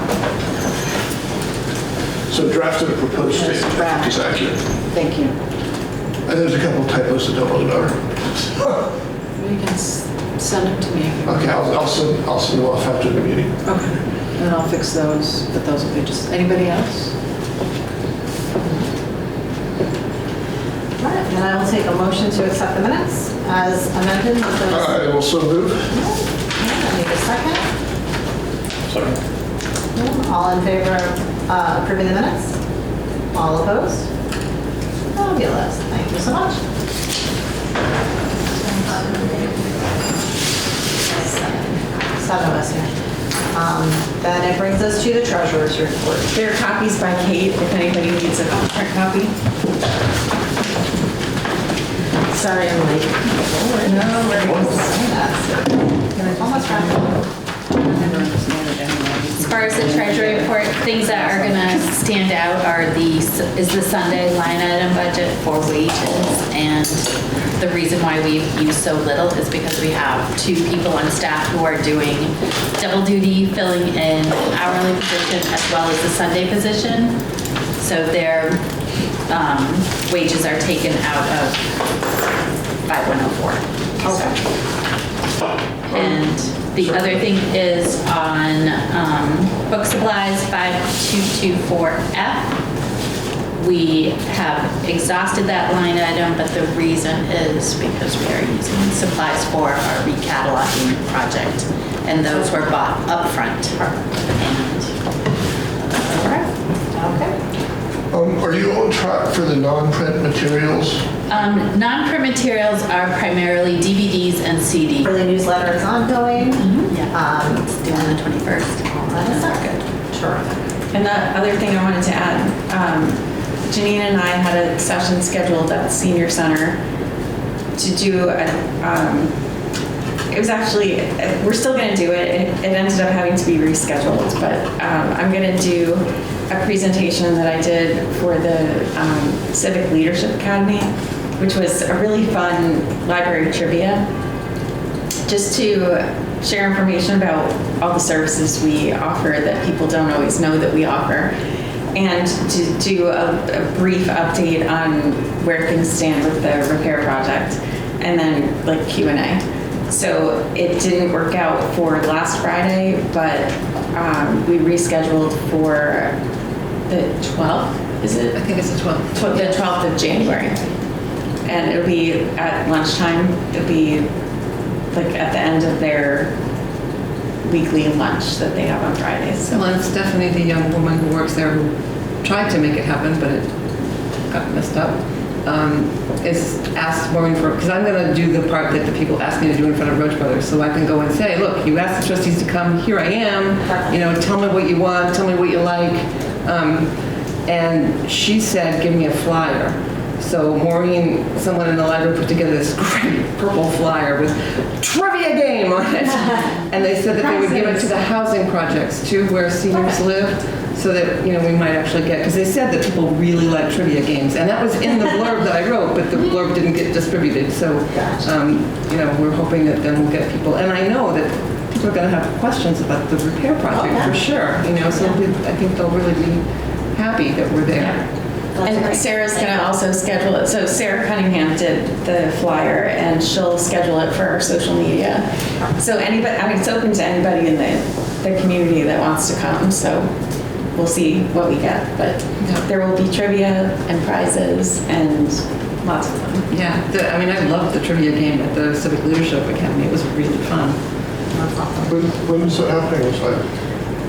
So drafted a proposed statement, I think is accurate. thank you. And there's a couple of typos that don't really matter. You can send them to me. Okay, I'll send them off after the meeting. Okay. And I'll fix those, but those will be just, anybody else? All right, and I will take a motion to accept the minutes as amended with those. I will so move. I need a second. Sorry. All in favor of approving the minutes? All opposed? Fabulous, thank you so much. Seven of us here. Then it brings us to the treasurer's report. There are copies by Kate if anybody needs a print copy. Sorry, I'm late. No worries. Almost wrapped up. I never understand it anyway. As far as the treasury report, things that are gonna stand out are is the Sunday line item budget for wages. And the reason why we've used so little is because we have 2 people on staff who are doing double duty, filling in hourly position as well as the Sunday position. So their wages are taken out of 5104. And the other thing is on book supplies 5224F. We have exhausted that line item, but the reason is because we are using supplies for our recataloging project, and those were bought upfront. Okay. Are you on track for the non-print materials? Non-print materials are primarily DVDs and CDs. Early newsletter is ongoing. Yeah, it's due on the 21st. That is not good. Terrific. And the other thing I wanted to add, Janine and I had a session scheduled at the Senior Center to do it was actually, we're still going to do it. It ended up having to be rescheduled, but I'm going to do a presentation that I did for the Civic Leadership Academy, which was a really fun library trivia, just to share information about all the services we offer that people don't always know that we offer, and to do a brief update on where things stand with the repair project, and then like Q&A. So it didn't work out for last Friday, but we rescheduled for the 12th, is it? I think it's the 12th. The 12th of January. And it'll be at lunchtime. It'll be like at the end of their weekly lunch that they have on Fridays. So. Well, and Stephanie, the young woman who works there, who tried to make it happen, but it got messed up, is asked Maureen for, because I'm going to do the part that the people ask me to do in front of Roach Brothers, so I can go and say, look, you asked the trustees to come, here I am, you know, tell me what you want, tell me what you like. And she said, give me a flyer. So Maureen, someone in the library put together this great purple flyer with trivia game on it. And they said that they would give it to the housing projects too, where seniors live, so that, you know, we might actually get, because they said that people really like trivia games. And that was in the blurb that I wrote, but the blurb didn't get distributed. So, you know, we're hoping that then we'll get people. And I know that people are going to have questions about the repair project for sure, you know, so I think they'll really be happy that we're there. And Sarah's going to also schedule it. So Sarah Cunningham did the flyer, and she'll schedule it for our social media. So anybody, I mean, it's open to anybody in the community that wants to come. So we'll see what we get. But there will be trivia and prizes and lots of fun. Yeah, I mean, I loved the trivia game at the Civic Leadership Academy. It was really fun. When is it happening? It's like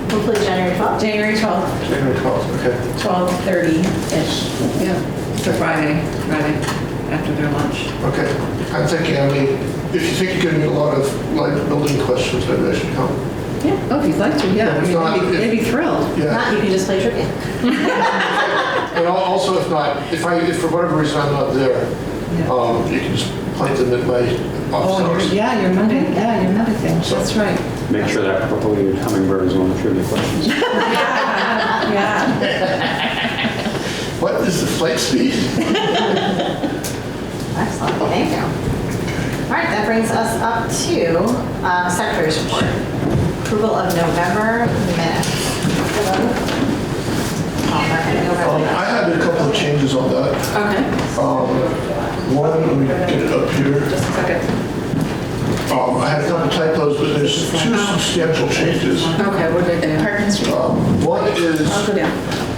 Hopefully January 12th. January 12th, January 12th, okay. 12:30-ish. Yeah, it's a Friday after their lunch. Okay. I'm thinking, I mean, if you think you're getting a lot of like building questions, maybe I should come. Yeah, oh, if you'd like to, yeah. I If mean, not, they'd be thrilled. If Yeah. not, you can just play trivia. And also, if not, if for whatever reason I'm not there, you can just plant them at my office hours. Your Monday thing. That's right. Make sure that purple-eared hummingbird is one of the trivia questions. Yeah. What is the flight speed? Excellent, thank you. All right, that brings us up to Secretary's report. Approval of November minutes. I had a couple of changes on that. Okay. One, let me get it up here. Just a second. I had a couple typos, but there's 2 substantial changes. Okay, what did they do? Perkins Street. One is I'll go down.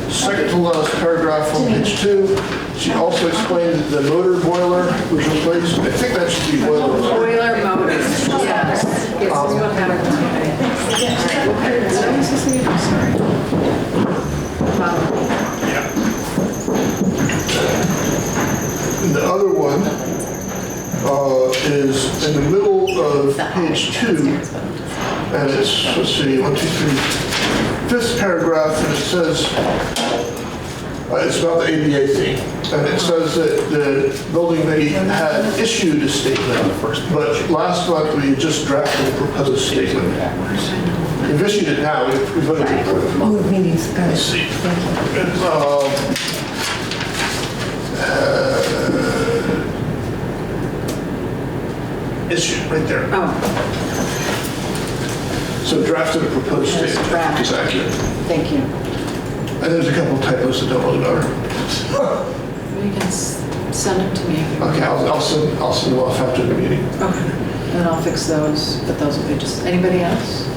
second to last paragraph on page 2. She also explained that the motor boiler was replaced. I think that should be boiler. Boiler motors. Yes. Yes, we will have it. Sorry. And the other one is in the middle of page 2, and it's, let's see, 1, 2, 3, 5th paragraph, and it says, it's about the ADA thing. And it says that the building committee had issued a statement, but last month we just drafted a proposed statement. We've issued it now, we've voted to approve it. Oh, the meeting's got Let's it. see. Issued, right there. Oh, So drafted a proposed Yes, statement, I think is accurate. thank you. And there's a couple typos that don't really matter. You can send them to me. Okay, I'll send them off after the meeting. Okay. And I'll fix those, but those will be just, anybody else?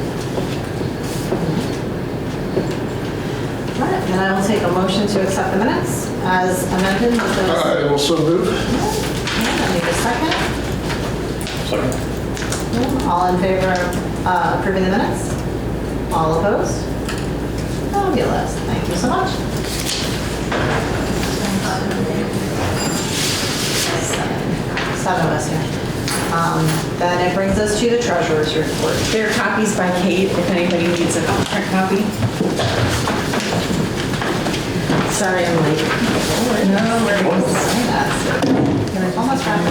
All right, and I will take a motion to accept the minutes as amended with those. I will so move. And I need a second. Second. All in favor of approving the minutes? All opposed? Fabulous, thank you so much. Seven of us here. Then it brings us to the treasurer's report. There are copies by Kate, if anybody needs a print copy. Sorry, I'm late. No worries. Almost done.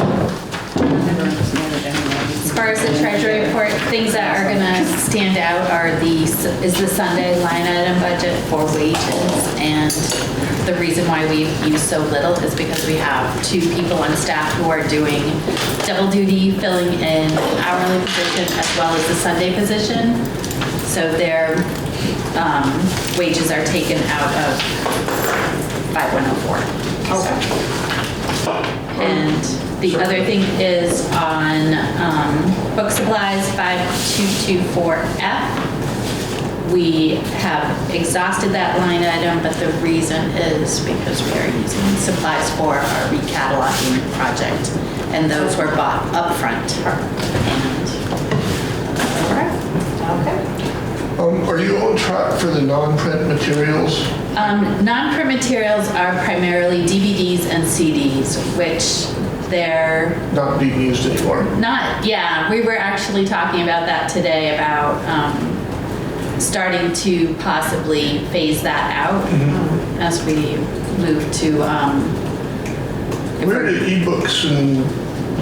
As far as the treasury report, things that are gonna stand out are is the Sunday line item budget for wages. And the reason why we've used so little is because we have 2 people on staff who are doing double duty, filling in hourly position as well as the Sunday position. So their wages are taken out of 5104. And the other thing is on book supplies 5224F. We have exhausted that line item, but the reason is because we are using supplies for our recataloging project, and those were bought upfront. Okay. Are you on track for the non-print materials? Non-print materials are primarily DVDs and CDs, which they're Not being used anymore? not, yeah, we were actually talking about that today, about starting to possibly phase that out as we move to, Where did ebooks and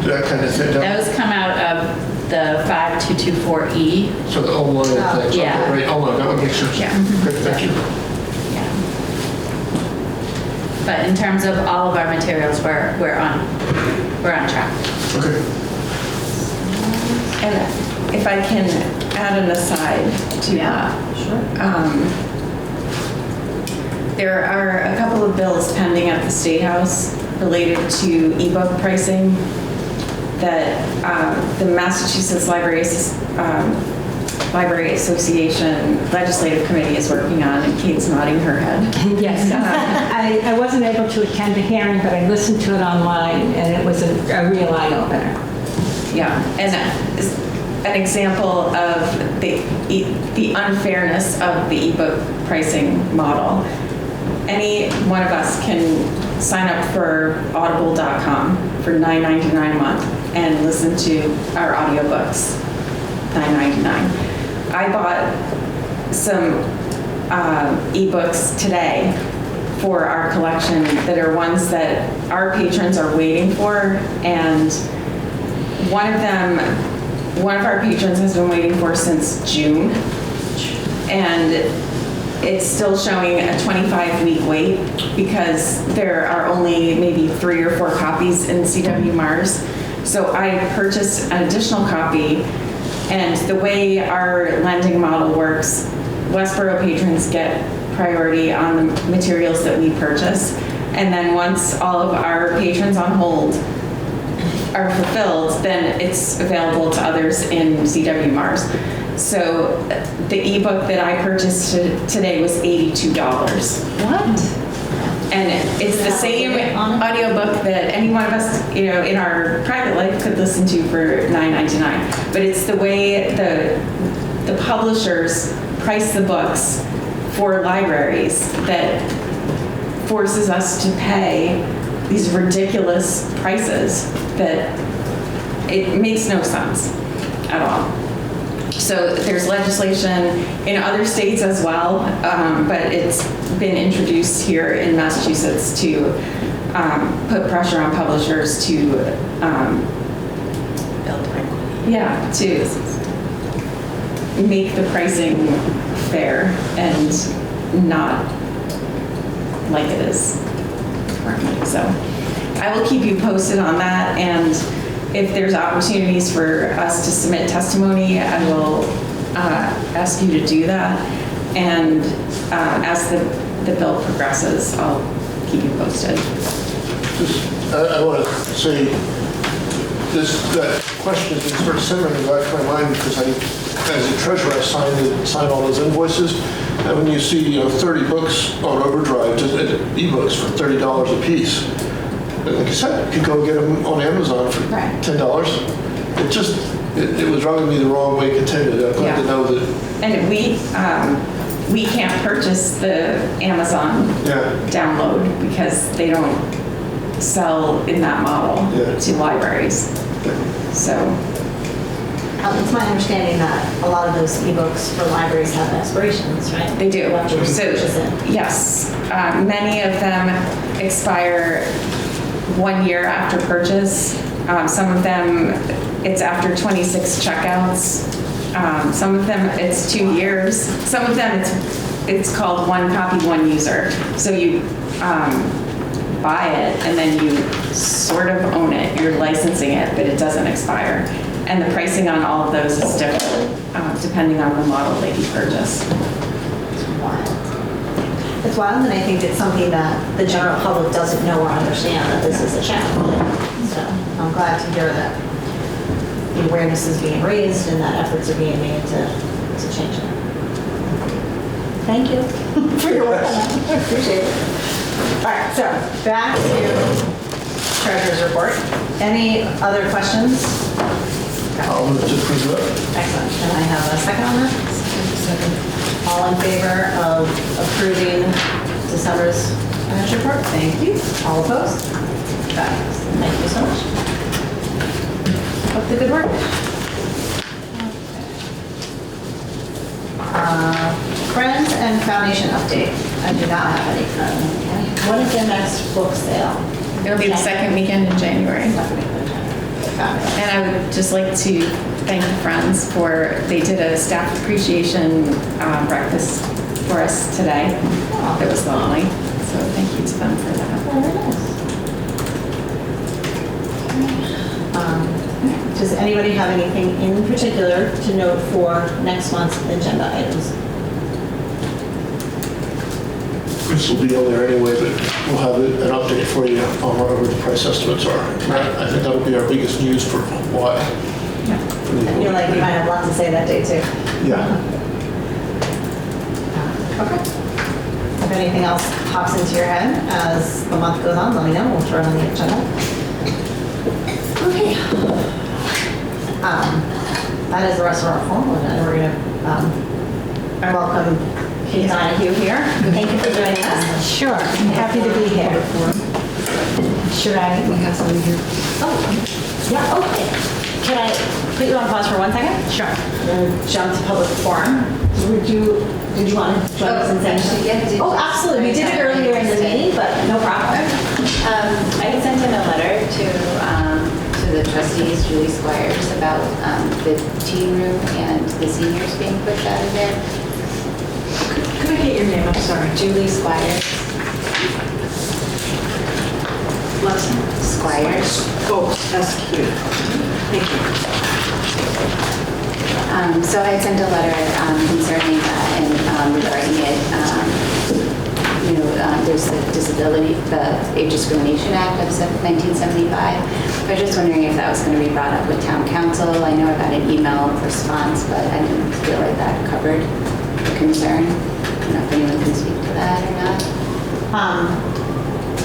that kind of thing? those come out of the 5224E. So the online things, okay, Yeah. right, online, that would make sense. Yeah. Great, thank you. Yeah. But in terms of all of our materials, we're on track. Okay. And if I can add an aside to that. Sure. There are a couple of bills pending at the State House related to ebook pricing that the Massachusetts Library Association Legislative Committee is working on, and Kate's nodding her head. Yes, I wasn't able to attend the hearing, but I listened to it online, and it was a real eye-opener. Yeah, and an example of the unfairness of the ebook pricing model. Any one of us can sign up for audible.com for $9.99 a month and listen to our audiobooks, $9.99. I bought some ebooks today for our collection that are ones that our patrons are waiting for, and one of our patrons has been waiting for since June, and it's still showing a 25-week wait because there are only maybe 3 or 4 copies in CW Mars. So I purchased an additional copy, and the way our lending model works, Westborough patrons get priority on the materials that we purchase, and then once all of our patrons on hold are fulfilled, then it's available to others in CW Mars. So the ebook that I purchased today was $82. What? And it's the same audiobook that any one of us, in our private life could listen to for $9.99. But it's the way the publishers price the books for libraries that forces us to pay these ridiculous prices that it makes no sense at all. So there's legislation in other states as well, but it's been introduced here in Massachusetts to put pressure on publishers to, yeah, to make the pricing fair and not like it is currently. So I will keep you posted on that, and if there's opportunities for us to submit testimony, I will ask you to do that. And as the bill progresses, I'll keep you posted. I want to say that question has been sort of simmering in the back of my mind because as a treasurer, I sign all those invoices. And when you see 30 books on Overdrive, just ebooks for $30 a piece, and like I said, you could go get them on Amazon for $10. It was rubbing me the wrong way continually. I'm glad to know that. And we can't purchase the Amazon download because they don't sell in that model to libraries. So it's my understanding that a lot of those ebooks for libraries have expirations, right? they do. You have to So purchase it. yes, many of them expire 1 year after purchase. Some of them, it's after 26 checkouts. Some of them, it's 2 years. Some of them, it's called one copy, one user. So you buy it and then you sort of own it. You're licensing it, but it doesn't expire. And the pricing on all of those is different depending on the model that you purchase. It's wild, and I think it's something that the general public doesn't know or understand that this is a challenge. So I'm glad to hear that the awareness is being raised and that efforts are being made to change it. Thank you for your work on that. I appreciate it. All right, so back to treasurer's report. Any other questions? I'll move to approve that. Excellent. Can I have a second on that? Second. All in favor of approving December's financial report? Thank you. All opposed? Fabulous. Thank you so much. Hope the good work. Friends and Foundation update. I do not have any. When is the next book sale? It'll be the second weekend in January. Fabulous. And I would just like to thank the Friends they did a staff appreciation breakfast for us today. It was lovely. So thank you to them for that. Very nice. Does anybody have anything in particular to note for next month's agenda items? This will be on there anyway, but we'll have an update for you on whatever the price estimates are. I think that'll be our biggest news for a while. I feel like you might have a lot to say that day too. Yeah. Okay. If anything else pops into your head as the month goes on, let me know. We'll throw it on the agenda. Okay. That is the rest of our formal agenda. We're going to welcome Kate Donahue here. Thank you for joining us. Sure, I'm happy to be here. Should I? We have somebody here. Oh, yeah, okay. Can I put you on pause for 1 second? Sure. Jump to public forum. Did you want to join us in saying? Oh, absolutely. We did it earlier in the meeting, but no problem. I sent in a letter to the trustees, Julie Squires, about the teen room and the seniors being pushed out of there. Could I get your name? I'm sorry. Julie Squires. Last name? Squires. Oh, SQ. Thank you. So I sent a letter concerning that and regarding it. There's the the Age Discrimination Act of 1975. I was just wondering if that was going to be brought up with town council. I know I got an email response, but I didn't feel like that covered the concern. I don't know if anyone can speak to that or not.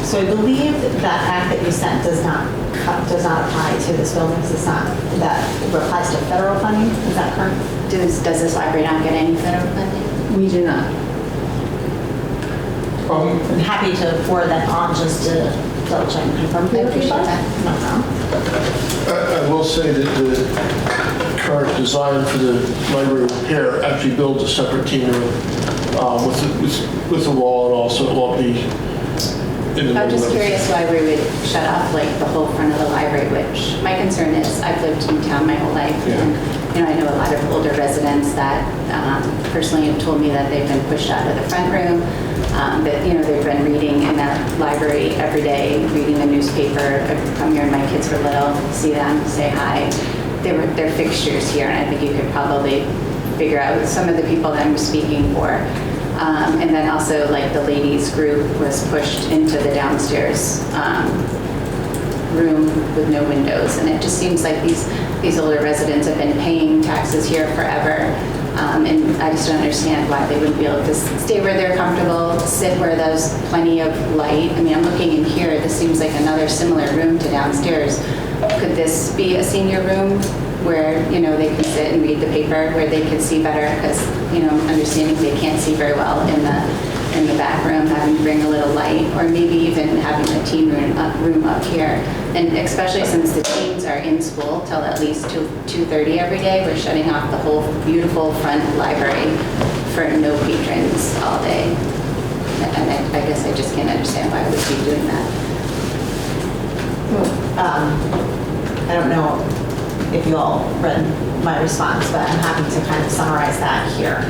So I believe that act that you sent does not apply to this building. It's not, that applies to federal funding. Is that correct? Does this library not get any federal funding? We do not. I'm happy to forward that on just to double check and confirm. I appreciate that. No problem. I will say that the current design for the library repair actually builds a separate teen room with the wall and all, so it won't be in the I'm just middle of- curious why we would shut off like the whole front of the library, which my concern is, I've lived in town my whole life. Yeah. And, I know a lot of older residents that personally have told me that they've been pushed out of the front room, that, they've been reading in that library every day, reading the newspaper. I've come here when my kids were little, see them, say hi. They're fixtures here, and I think you could probably figure out some of the people that I'm speaking for. And then also, like, the ladies group was pushed into the downstairs room with no windows. And it just seems like these older residents have been paying taxes here forever. And I just don't understand why they wouldn't be able to stay where they're comfortable, sit where there's plenty of light. I mean, I'm looking in here, this seems like another similar room to downstairs. Could this be a senior room where, they can sit and read the paper, where they can see better? Because, understanding they can't see very well in the back room, having to bring a little light, or maybe even having a teen room up here. And especially since the teens are in school till at least 2:30 every day, we're shutting off the whole beautiful front library for no patrons all day. And I guess I just can't understand why we would be doing that. I don't know if you all read my response, but I'm happy to kind of summarize that here.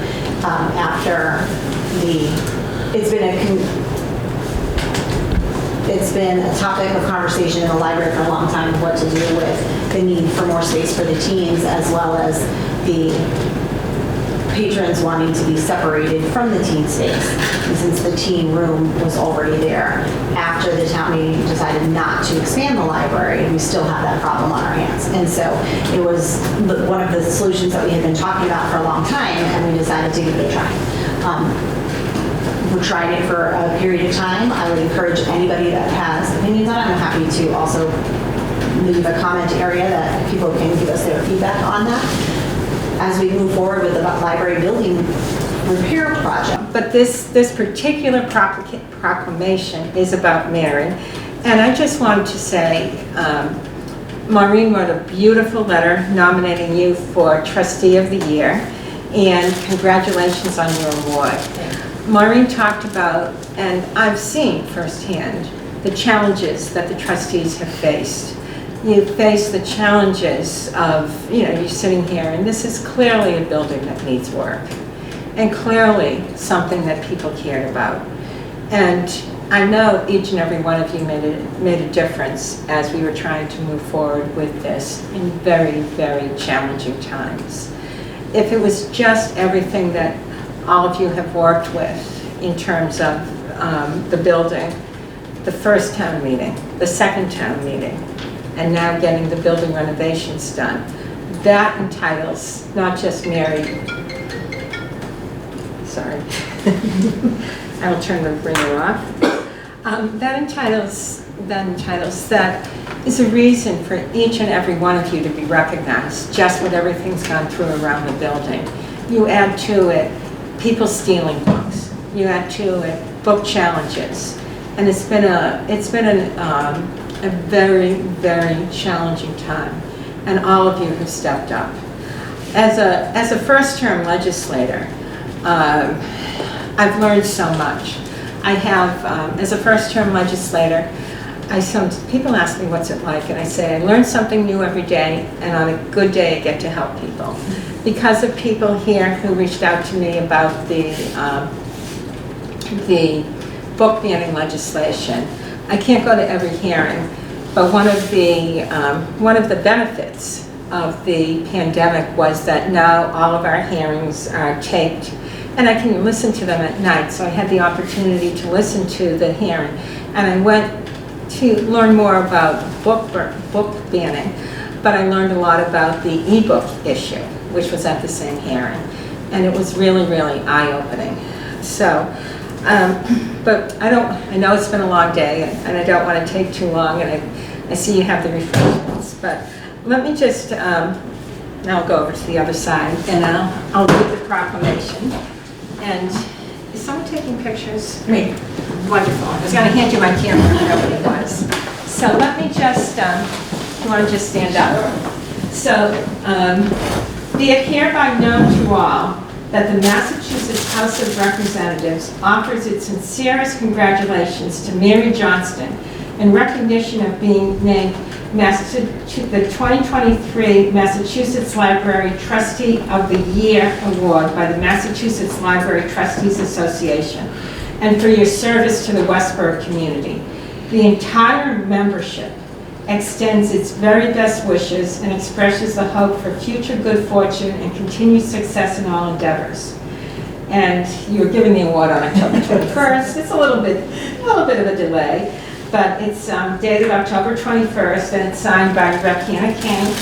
It's been a topic of conversation in the library for a long time, what to do with the need for more space for the teens, as well as the patrons wanting to be separated from the teen space. And since the teen room was already there, after the town meeting decided not to expand the library, we still have that problem on our hands. And so it was one of the solutions that we had been talking about for a long time, and we decided to give it a try. We're trying it for a period of time. I would encourage anybody that has opinions on it. I'm happy to also leave a comment area that people can give us their feedback on that as we move forward with the library building repair project. But this particular proclamation is about Mary. And I just wanted to say, Maureen wrote a beautiful letter nominating you for Trustee of the Year, and congratulations on your award. Maureen talked about, and I've seen firsthand, the challenges that the trustees have faced. You face the challenges of, you're sitting here, and this is clearly a building that needs work, and clearly something that people cared about. And I know each and every one of you made a difference as we were trying to move forward with this in very, very challenging times. If it was just everything that all of you have worked with in terms of the building, the first town meeting, the second town meeting, and now getting the building renovations done, that entitles not just Mary, sorry, I will turn the ringer off. That is a reason for each and every one of you to be recognized, just what everything's gone through around the building. You add to it people stealing books. You add to it book challenges, and it's been a very, very challenging time, and all of you have stepped up. As a first-term legislator, I've learned so much. I have, as a first-term legislator, people ask me what's it like, and I say I learn something new every day, and on a good day I get to help people. Because of people here who reached out to me about the book banning legislation, I can't go to every hearing, but one of the benefits of the pandemic was that now all of our hearings are taped, and I can listen to them at night. So I had the opportunity to listen to the hearing, and I went to learn more about book banning, but I learned a lot about the ebook issue, which was at the same hearing, and it was really, really eye-opening. So, but I know it's been a long day, and I don't want to take too long, and I see you have the refreshments, but let me just, now I'll go over to the other side, and I'll read the proclamation. And is someone taking pictures? Me. Wonderful. I was going to hand you my camera, and nobody was. So let me just, you want to just stand up? So, be it hereby known to all that the Massachusetts House of Representatives offers its sincerest congratulations to Mary Johnston in recognition of being named the 2023 Massachusetts Library Trustee of the Year Award by the Massachusetts Library Trustees Association, and for your service to the Westborough community. The entire membership extends its very best wishes and expresses the hope for future good fortune and continued success in all endeavors. And you're giving the award on October 21st. It's a little bit of a delay, but it's dated October 21st, and it's signed by Rep. Hannah King,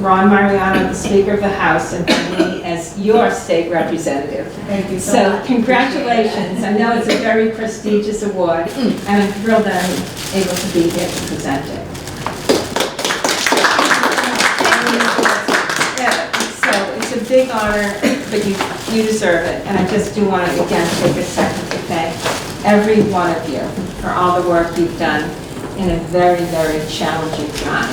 Ron Mariano, the Speaker of the House, and by me as your state representative. Thank you So much. congratulations. I know it's a very prestigious award, and I'm thrilled that I'm able to be here to present it. Yeah, so it's a big honor, but you deserve it. And I just do want to again take a second to thank every one of you for all the work you've done in a very, very challenging time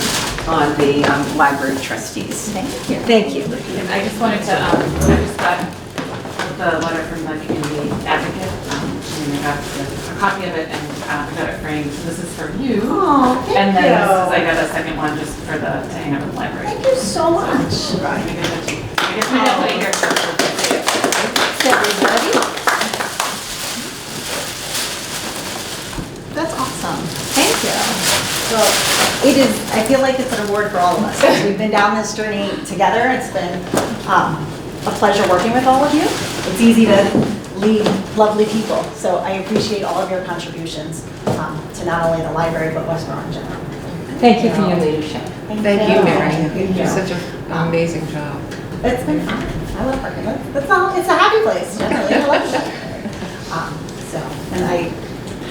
on the library trustees. Thank you. Thank you. And I just wanted to, I just got the letter from the community advocate, and I got a copy of it, and I got it framed. So this is for you. Oh, thank And then you. this is, I got a second one just for to hang up in the library. Thank you so much. I guess we don't put it here first. Everybody. That's awesome. Thank you. Well, it is, I feel like it's an award for all of us. We've been down this journey together. It's been a pleasure working with all of you. It's easy to lead lovely people. So I appreciate all of your contributions to not only the library, but Westborough in general. Thank you for your leadership. Thank you, Mary. Thank You you. did such an amazing job. It's been fun. I love working with. That's all. It's a happy place generally. I love it. So, and I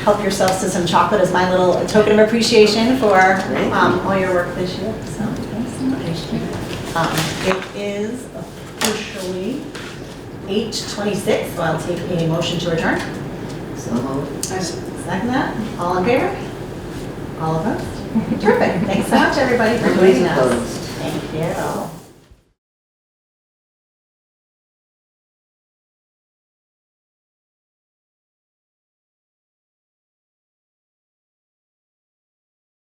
help yourselves to some chocolate as my little token of appreciation for all your work this year. So thanks so much. It is officially 8:26, so I'll take a motion to adjourn. So second that. All in favor? All opposed? Terrific. Thanks so much, everybody, for joining us. Thank you.